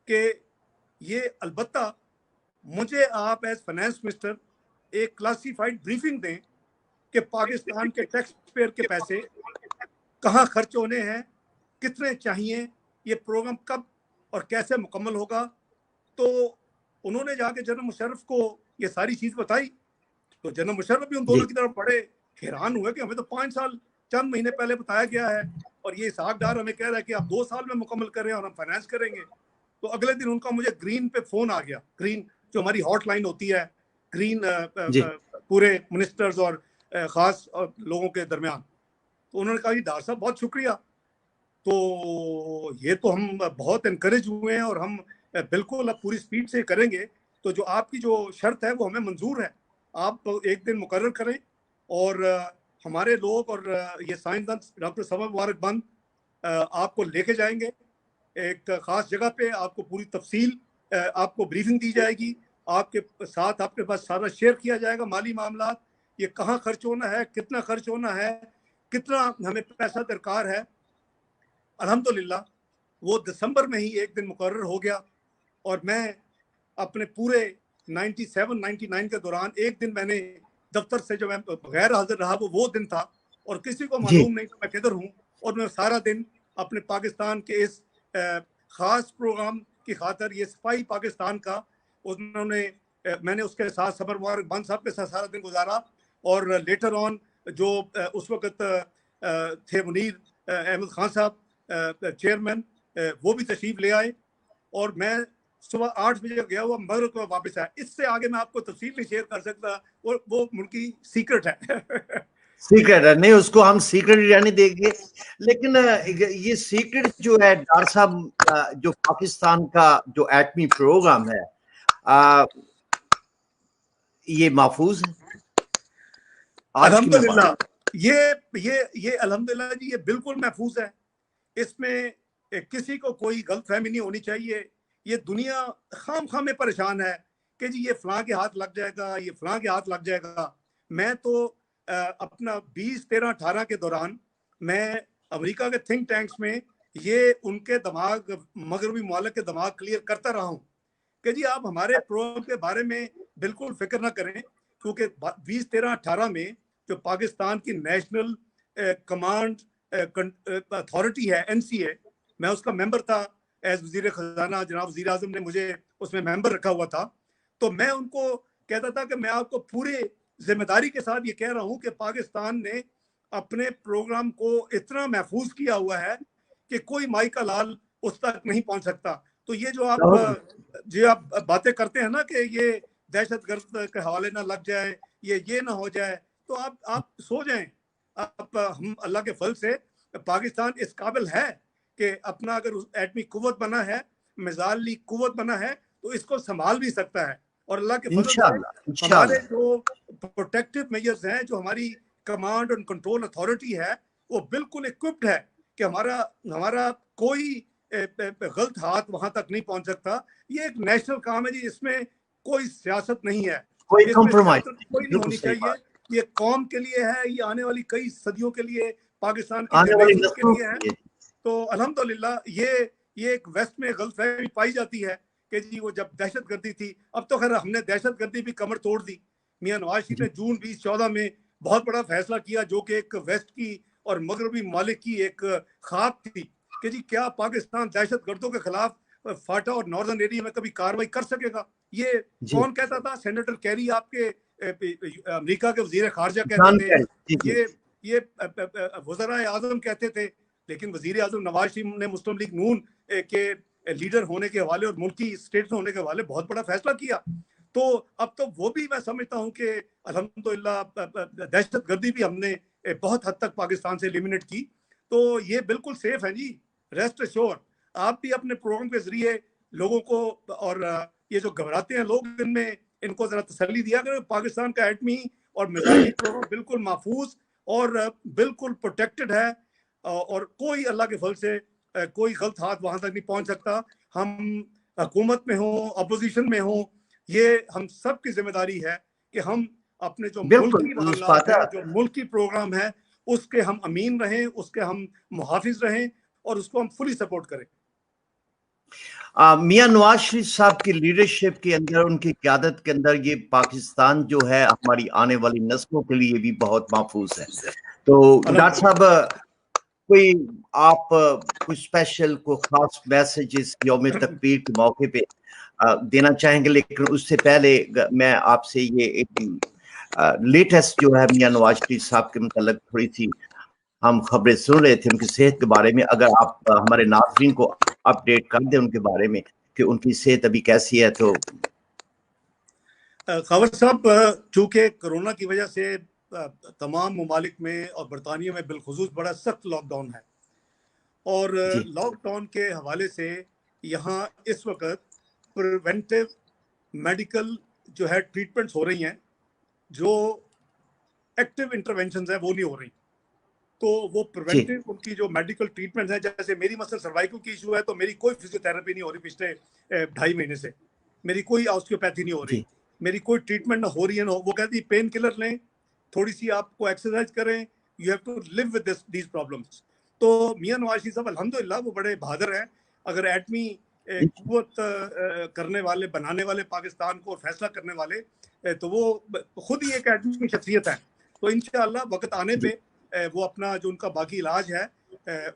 کہ یہ البتہ مجھے آپ ایز فائنانس منسٹر ایک کلاسیفائڈ بریفنگ دیں کہ پاکستان کے ٹیکس پیئر کے پیسے کہاں خرچ ہونے ہیں, کتنے چاہیے, یہ پروگرام کب اور کیسے مکمل ہوگا. تو انہوں نے جا کے جنرل مشرف کو یہ ساری چیز بتائی. تو جنرل مشرف بھی ان جی دونوں کی طرف بڑے حیران ہوئے کہ ہمیں تو 5 سال چند مہینے پہلے بتایا گیا ہے, اور یہ اسحاق ڈار ہمیں کہہ رہا ہے کہ آپ 2 سال میں مکمل کریں اور ہم فائنانس کریں گے. تو اگلے دن ان کا مجھے گرین پہ فون آ گیا, گرین جو ہماری ہاٹ لائن ہوتی ہے, گرین جی پورے منسٹرز اور خاص لوگوں کے درمیان. تو انہوں نے کہا جی ڈاکٹر صاحب بہت شکریہ, تو یہ تو ہم بہت انکریج ہوئے ہیں اور ہم بالکل اب پوری سپیڈ سے کریں گے. تو جو آپ کی جو شرط ہے وہ ہمیں منظور ہے, آپ ایک دن مقرر کریں اور ہمارے لوگ اور یہ سائنسدان ڈاکٹر سمر مبارک بند آپ کو لے کے جائیں گے ایک خاص جگہ پہ. آپ کو پوری تفصیل آپ کو بریفنگ دی جائے گی, آپ کے ساتھ آپ کے پاس سارا شیئر کیا جائے گا مالی معاملات, یہ کہاں خرچ ہونا ہے, کتنا خرچ ہونا ہے, کتنا ہمیں پیسہ درکار ہے. الحمدللہ وہ دسمبر میں ہی ایک دن مقرر ہو گیا, اور میں اپنے پورے 97-99 کے دوران ایک دن میں نے دفتر سے جو میں غیر حاضر رہا وہ دن تھا, اور کسی کو جی معلوم نہیں کہ میں کدھر ہوں. اور میں سارا دن اپنے پاکستان کے اس خاص پروگرام کی خاطر, یہ صفائی پاکستان کا, میں نے اس کے ساتھ سمر مبارک بند صاحب کے ساتھ سارا دن گزارا. اور لیٹر آن جو اس وقت تھے منیر احمد خان صاحب چیئرمین, وہ بھی تشریف لے آئے, اور میں صبح 8 بجے گیا ہوا, مغرب کو واپس آیا. اس سے آگے میں آپ کو تفصیل نہیں شیئر کر سکتا, اور وہ ملکی سیکرٹ ہے. سیکرٹ ہے, نہیں اس کو ہم سیکرٹ رہنے دیں گے. لیکن یہ سیکرٹ جو ہے ڈار صاحب, جو پاکستان کا جو ایٹمی پروگرام ہے یہ محفوظ ہے آج کی میں بات. الحمدللہ یہ الحمدللہ جی یہ بالکل محفوظ ہے. اس میں کسی کو کوئی غلط فہمی نہیں ہونی چاہیے. یہ دنیا خام خواہ میں پریشان ہے کہ جی یہ فلاں کے ہاتھ لگ جائے گا, یہ فلاں کے ہاتھ لگ جائے گا. میں تو اپنا 20, 13, 18 کے دوران میں امریکہ کے تھنک ٹینکس میں یہ ان کے دماغ مغربی ممالک کے دماغ کلیئر کرتا رہا ہوں کہ جی آپ ہمارے پروگرام کے بارے میں بالکل فکر نہ کریں، کیونکہ 20, 13, 18 میں جو پاکستان کی نیشنل کمانڈ اتھارٹی ہے NCA، میں اس کا ممبر تھا ایز وزیر خزانہ، جناب وزیر اعظم نے مجھے اس میں ممبر رکھا ہوا تھا، تو میں ان کو کہتا تھا کہ میں آپ کو پورے ذمہ داری کے ساتھ یہ کہہ رہا ہوں کہ پاکستان نے اپنے پروگرام کو اتنا محفوظ کیا ہوا ہے کہ کوئی مائی کا لال اس تک نہیں پہنچ سکتا۔ تو یہ جو آپ باتیں کرتے ہیں نا کہ یہ دہشت گرد کے حوالے نہ لگ جائے، یہ نہ ہو جائے، تو آپ سو جائیں۔ ہم اللہ کے فضل سے پاکستان اس قابل ہے کہ اپنا اگر ایٹمی قوت بنا ہے، میزائلی قوت بنا ہے، تو اس کو سنبھال بھی سکتا ہے، اور اللہ کے فضل سے ہمارے جو پروٹیکٹیو میجرز ہیں، جو ہماری کمانڈ اینڈ کنٹرول اتھارٹی ہے، وہ بالکل اکوپڈ ہے کہ ہمارا کوئی غلط ہاتھ وہاں تک نہیں پہنچ سکتا۔ یہ ایک نیشنل کام ہے جی، اس میں کوئی سیاست نہیں ہے، کوئی کمپرومائز کوئی نہیں ہونی چاہیے۔ یہ قوم کے لیے ہے، یہ آنے والی کئی صدیوں کے لیے، پاکستان کی جنریشن کے لیے ہے۔ تو الحمدللہ یہ ایک ویسٹ میں غلط فہمی پائی جاتی ہے کہ جی وہ جب دہشت گردی تھی، اب تو خیر ہم نے دہشت گردی بھی کمر توڑ دی۔ میاں نواز شریف نے جون 2014 میں بہت بڑا فیصلہ کیا، جو کہ ایک ویسٹ کی اور مغربی ممالک کی ایک خواب تھی کہ جی کیا پاکستان دہشت گردوں کے خلاف فاٹا اور ناردرن ایریا میں کبھی کاروائی کر سکے گا؟ یہ کون کہتا تھا؟ سینیٹر کیری آپ کے امریکہ کے وزیر خارجہ کہتے تھے، یہ وزرائے اعظم کہتے تھے، لیکن وزیر اعظم نواز شریف نے مسلم لیگ نون کے لیڈر ہونے کے حوالے اور ملکی اسٹیٹ ہونے کے حوالے بہت بڑا فیصلہ کیا۔ تو اب تو وہ بھی میں سمجھتا ہوں کہ الحمدللہ دہشت گردی بھی ہم نے بہت حد تک پاکستان سے ایلیمنیٹ کی، تو یہ بالکل سیف ہے جی، ریسٹ ایشور۔ آپ بھی اپنے پروگرام کے ذریعے لوگوں کو، اور یہ جو گھبراتے ہیں لوگ، ان کو ذرا تسلی دیا کہ پاکستان کا ایٹمی اور میزائل پروگرام بالکل محفوظ اور بالکل پروٹیکٹڈ ہے، اور کوئی اللہ کے فضل سے کوئی غلط ہاتھ وہاں تک نہیں پہنچ سکتا۔ ہم حکومت میں ہوں، اپوزیشن میں ہوں، یہ ہم سب کی ذمہ داری ہے کہ ہم اپنے جو ملکی معاملات ہیں، جو ملکی پروگرام ہے، اس کے ہم امین رہیں، اس کے ہم محافظ رہیں، اور اس کو ہم فلی سپورٹ کریں۔ میاں نواز شریف صاحب کی لیڈرشپ کے اندر، ان کی قیادت کے اندر، یہ پاکستان جو ہے ہماری آنے والی نسلوں کے لیے بھی بہت محفوظ ہے۔ تو ڈاکٹر صاحب آپ کوئی اسپیشل کوئی خاص میسیجز یوم تکبیر کے موقع پہ دینا چاہیں گے؟ لیکن اس سے پہلے میں آپ سے یہ ایک لیٹسٹ جو ہے میاں نواز شریف صاحب کے متعلق تھوڑی سی ہم خبریں سن رہے تھے ان کی صحت کے بارے میں، اگر آپ ہمارے ناظرین کو اپڈیٹ کر دیں ان کے بارے میں کہ ان کی صحت ابھی کیسی ہے۔ تو خاور صاحب، چونکہ کرونا کی وجہ سے تمام ممالک میں اور برطانیہ میں بالخصوص بڑا سخت لاک ڈاؤن ہے، اور لاک ڈاؤن کے حوالے سے یہاں اس وقت پریونٹیو میڈیکل جو ہے ٹریٹمنٹس ہو رہی ہیں، جو ایکٹیو انٹرونشنز ہیں وہ نہیں ہو رہی۔ تو وہ پریونٹیو ان کی جو میڈیکل ٹریٹمنٹ ہے، جیسے میری مثلا سروائکل کی ایشو ہے، تو میری کوئی فزیو تھراپی نہیں ہو رہی پچھلے 2.5 مہینے سے، میری کوئی آسٹیوپیتھی نہیں ہو رہی، میری کوئی ٹریٹمنٹ نہ ہو رہی ہے، وہ کہتی پین کلر لیں، تھوڑی سی آپ کو ایکسرسائز کریں، you have to live with these problems. تو میاں نواز شریف صاحب الحمدللہ وہ بڑے بہادر ہیں۔ اگر ایٹمی قوت کرنے والے، بنانے والے پاکستان کو فیصلہ کرنے والے، تو وہ خود ہی ایک ایٹمی شخصیت ہے۔ تو انشاءاللہ وقت آنے پہ وہ اپنا جو ان کا باقی علاج ہے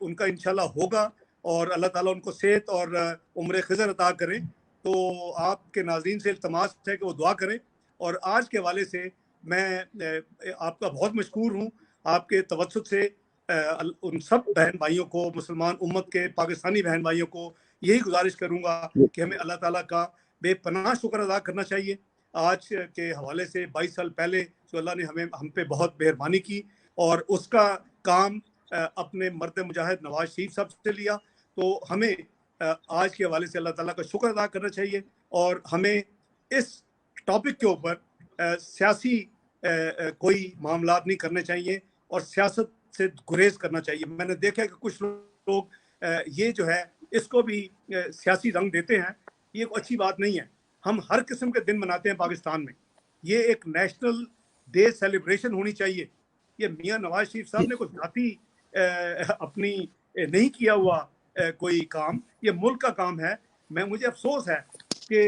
ان کا انشاءاللہ ہوگا، اور اللہ تعالیٰ ان کو صحت اور عمر خضر عطا کریں۔ تو آپ کے ناظرین سے التماس ہے کہ وہ دعا کریں۔ اور آج کے حوالے سے میں آپ کا بہت مشکور ہوں، آپ کے توسط سے ان سب بہن بھائیوں کو، مسلمان امت کے پاکستانی بہن بھائیوں کو یہی گزارش کروں گا کہ ہمیں اللہ تعالیٰ کا بے پناہ شکر ادا کرنا چاہیے۔ آج کے حوالے سے 22 سال پہلے جو اللہ نے ہم پہ بہت مہربانی کی، اور اس کا کام اپنے مرد مجاہد نواز شریف صاحب سے لیا، تو ہمیں آج کے حوالے سے اللہ تعالیٰ کا شکر ادا کرنا چاہیے، اور ہمیں اس ٹاپک کے اوپر سیاسی کوئی معاملات نہیں کرنے چاہیے، اور سیاست سے گریز کرنا چاہیے۔ میں نے دیکھا کہ کچھ لوگ یہ جو ہے اس کو بھی سیاسی رنگ دیتے ہیں، یہ کوئی اچھی بات نہیں ہے۔ ہم ہر قسم کے دن مناتے ہیں پاکستان میں، یہ ایک نیشنل ڈے سیلیبریشن ہونی چاہیے، یہ میاں نواز شریف صاحب نے کوئی ذاتی اپنی نہیں کیا ہوا کوئی کام، یہ ملک کا کام ہے. مجھے افسوس ہے کہ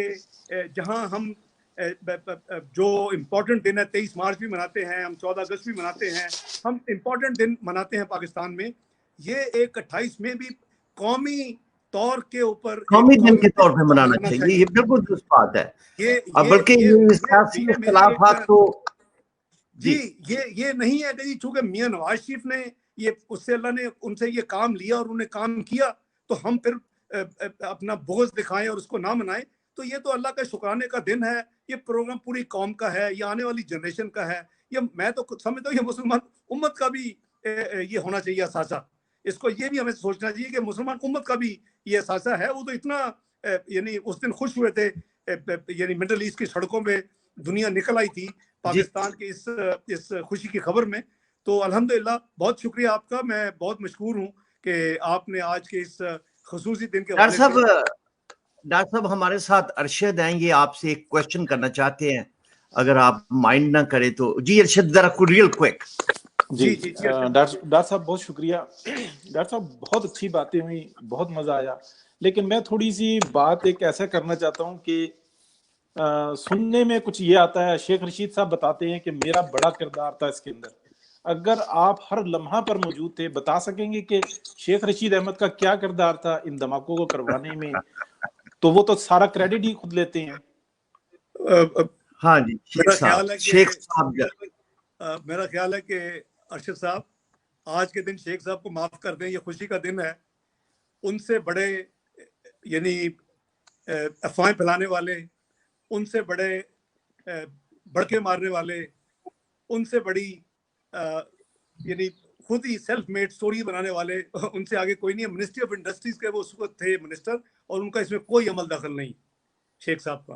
جہاں ہم جو امپورٹنٹ دن ہے 23 مارچ بھی مناتے ہیں، ہم 14 اگست بھی مناتے ہیں، ہم امپورٹنٹ دن مناتے ہیں پاکستان میں، یہ ایک 28 میں بھی قومی طور کے اوپر قومی دن کے طور پہ منانا چاہیے. یہ بالکل درست بات ہے. بلکہ یہ سیاسی اختلافات تو جی یہ نہیں ہے کہ جی چونکہ میاں نواز شریف نے یہ اس سے اللہ نے ان سے یہ کام لیا اور انہوں نے کام کیا تو ہم پھر اپنا بغض دکھائیں اور اس کو نہ منائیں. تو یہ تو اللہ کا شکرانے کا دن ہے، یہ پروگرام پوری قوم کا ہے، یہ آنے والی جنریشن کا ہے. یہ میں تو سمجھتا ہوں یہ مسلمان امت کا بھی یہ ہونا چاہیے اثاثہ. اس کو یہ بھی ہمیں سوچنا چاہیے کہ مسلمان امت کا بھی یہ اثاثہ ہے. وہ تو اتنا یعنی اس دن خوش ہوئے تھے، یعنی مڈل ایسٹ کی سڑکوں میں دنیا نکل آئی تھی پاکستان کے اس خوشی کی خبر میں. تو الحمدللہ بہت شکریہ آپ کا، میں بہت مشکور ہوں کہ آپ نے آج کے اس خصوصی دن کے ڈاکٹر صاحب ہمارے ساتھ ارشد ہیں، یہ آپ سے ایک کوشچن کرنا چاہتے ہیں اگر آپ مائنڈ نہ کرے تو. جی ارشد ذرا ریل کوئک. جی ڈاکٹر صاحب بہت شکریہ. ڈاکٹر صاحب بہت اچھی باتیں ہوئی، بہت مزہ آیا، لیکن میں تھوڑی سی بات ایک ایسا کرنا چاہتا ہوں کہ سننے میں کچھ یہ آتا ہے، شیخ رشید صاحب بتاتے ہیں کہ میرا بڑا کردار تھا اس کے اندر. اگر آپ ہر لمحہ پر موجود تھے بتا سکیں گے کہ شیخ رشید احمد کا کیا کردار تھا ان دھماکوں کو کروانے میں؟ تو وہ تو سارا کریڈٹ ہی خود لیتے ہیں. ہاں جی شیخ صاحب، میرا خیال ہے کہ ارشد صاحب آج کے دن شیخ صاحب کو معاف کر دیں، یہ خوشی کا دن ہے. ان سے بڑے یعنی افواہیں پھیلانے والے، ان سے بڑے بڑکے مارنے والے، ان سے بڑی یعنی خود ہی سیلف میڈ سٹوری بنانے والے، ان سے آگے کوئی نہیں ہے. منسٹری آف انڈسٹریز کے وہ اس وقت تھے منسٹر، اور ان کا اس میں کوئی عمل دخل نہیں شیخ صاحب کا.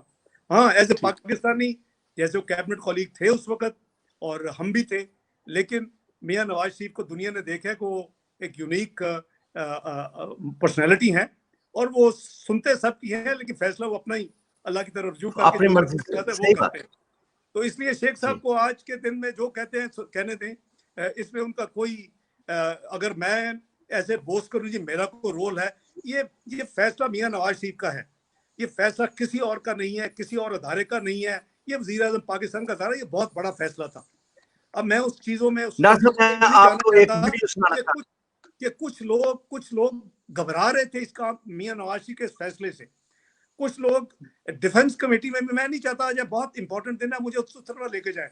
ہاں ایز اے پاکستانی جیسے وہ کیبنٹ کولیگ تھے اس وقت اور ہم بھی تھے، لیکن میاں نواز شریف کو دنیا نے دیکھا کہ وہ ایک یونیک پرسنالٹی ہیں اور وہ سنتے سب کی ہیں لیکن فیصلہ وہ اپنا ہی اللہ کی طرف رجوع کر کے وہ کرتے ہیں. تو اس لیے شیخ صاحب کو آج کے دن میں جو کہتے ہیں کہنے دیں، اس میں ان کا کوئی اگر میں ایسے بوس کروں جی میرا کوئی رول ہے، یہ فیصلہ میاں نواز شریف کا ہے، یہ فیصلہ کسی اور کا نہیں ہے، کسی اور ادارے کا نہیں ہے. یہ وزیر اعظم پاکستان کا تھا، یہ بہت بڑا فیصلہ تھا. اب میں اس چیزوں میں کہ کچھ لوگ گھبرا رہے تھے اس کا میاں نواز شریف کے اس فیصلے سے. کچھ لوگ ڈیفنس کمیٹی میں بھی، میں نہیں چاہتا یہ بہت امپورٹنٹ دن ہے مجھے اس طرح لے کے جائیں،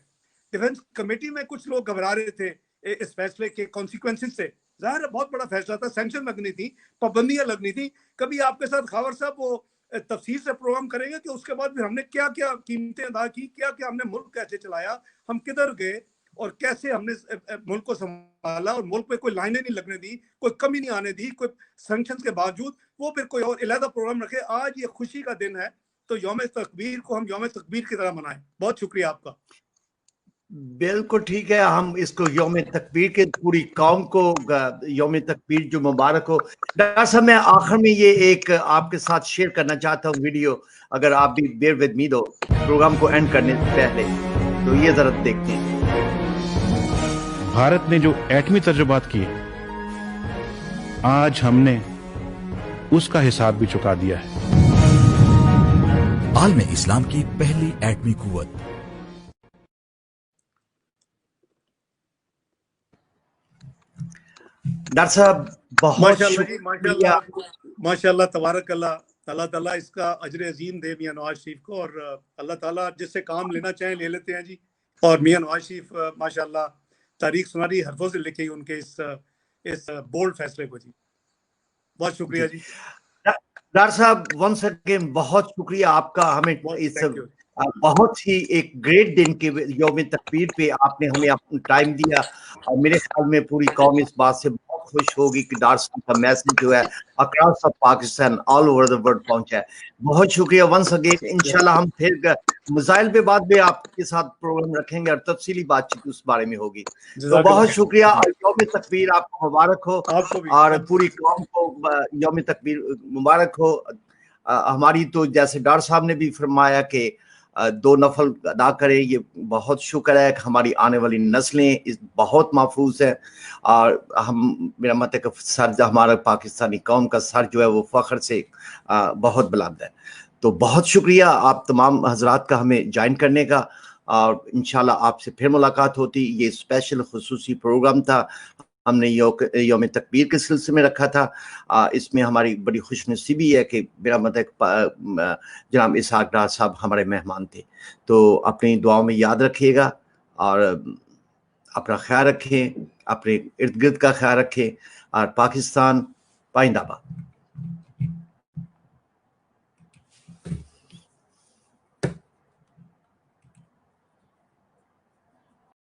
ڈیفنس کمیٹی میں کچھ لوگ گھبرا رہے تھے اس فیصلے کے کانسیکوینسز سے. ظاہر ہے بہت بڑا فیصلہ تھا، سینکشن لگنی تھی، پابندیاں لگنی تھی. کبھی آپ کے ساتھ خاور صاحب وہ تفصیل سے پروگرام کریں گے کہ اس کے بعد پھر ہم نے کیا کیا قیمتیں ادا کی، کیا کیا ہم نے ملک کیسے چلایا، ہم کدھر گئے اور کیسے ہم نے ملک کو سنبھالا اور ملک پہ کوئی لائنیں نہیں لگنے دی، کوئی کمی نہیں آنے دی، کوئی سینکشنز کے باوجود. وہ پھر کوئی اور علیحدہ پروگرام رکھے. آج یہ خوشی کا دن ہے تو یوم تکبیر کو ہم یوم تکبیر کی طرح منائیں. بہت شکریہ آپ کا. بالکل ٹھیک ہے، ہم اس کو یوم تکبیر کے پوری قوم کو یوم تکبیر جو مبارک ہو. ڈاکٹر صاحب میں آخر میں یہ ایک آپ کے ساتھ شیئر کرنا چاہتا ہوں ویڈیو، اگر آپ بھی بیئر ود می دو پروگرام کو اینڈ کرنے سے پہلے تو یہ ذرا دیکھتے ہیں. بھارت نے جو ایٹمی تجربات کیے آج ہم نے اس کا حساب بھی چکا دیا ہے. عالم اسلام کی پہلی ایٹمی قوت. ڈاکٹر صاحب بہت شکریہ. ماشاءاللہ تبارک اللہ. اللہ تعالیٰ اس کا اجر عظیم دے میاں نواز شریف کو، اور اللہ تعالیٰ جس سے کام لینا چاہیں لے لیتے ہیں جی. اور میاں نواز شریف ماشاءاللہ تاریخ سناری حرفوں سے لکھی ان کے اس بولڈ فیصلے کو. جی بہت شکریہ جی. ڈاکٹر صاحب ونس اگین بہت شکریہ آپ کا. ہمیں اس بہت ہی ایک گریٹ دن کے یوم تکبیر پہ آپ نے ہمیں اپنا ٹائم دیا، اور میرے خیال میں پوری قوم اس بات سے بہت خوش ہوگی کہ ڈاکٹر صاحب کا میسج جو ہے across of Pakistan all over the world پہنچا ہے. بہت شکریہ ونس اگین. انشاءاللہ ہم پھر مسائل پہ بعد میں آپ کے ساتھ پروگرام رکھیں گے اور تفصیلی بات چیت اس بارے میں ہوگی. تو بہت شکریہ. یوم تکبیر آپ کو مبارک ہو اور پوری قوم کو یوم تکبیر مبارک ہو. ہماری تو جیسے ڈاکٹر صاحب نے بھی فرمایا کہ دو نفل ادا کرے. یہ بہت شکر ہے کہ ہماری آنے والی نسلیں بہت محفوظ ہیں, اور میرا مت ہے کہ سر ہمارا پاکستانی قوم کا سر جو ہے وہ فخر سے بہت بلند ہے. تو بہت شکریہ آپ تمام حضرات کا ہمیں جوائن کرنے کا, اور انشاءاللہ آپ سے پھر ملاقات ہوتی. یہ اسپیشل خصوصی پروگرام تھا, ہم نے یوم تکبیر کے سلسلے میں رکھا تھا. اس میں ہماری بڑی خوش نصیبی ہے کہ میرا مطلب جناب اسحاق ڈار صاحب ہمارے مہمان تھے. تو اپنی دعاؤں میں یاد رکھیے گا, اور اپنا خیال رکھیں, اپنے ارد گرد کا خیال رکھیں, اور پاکستان پائندہ باد.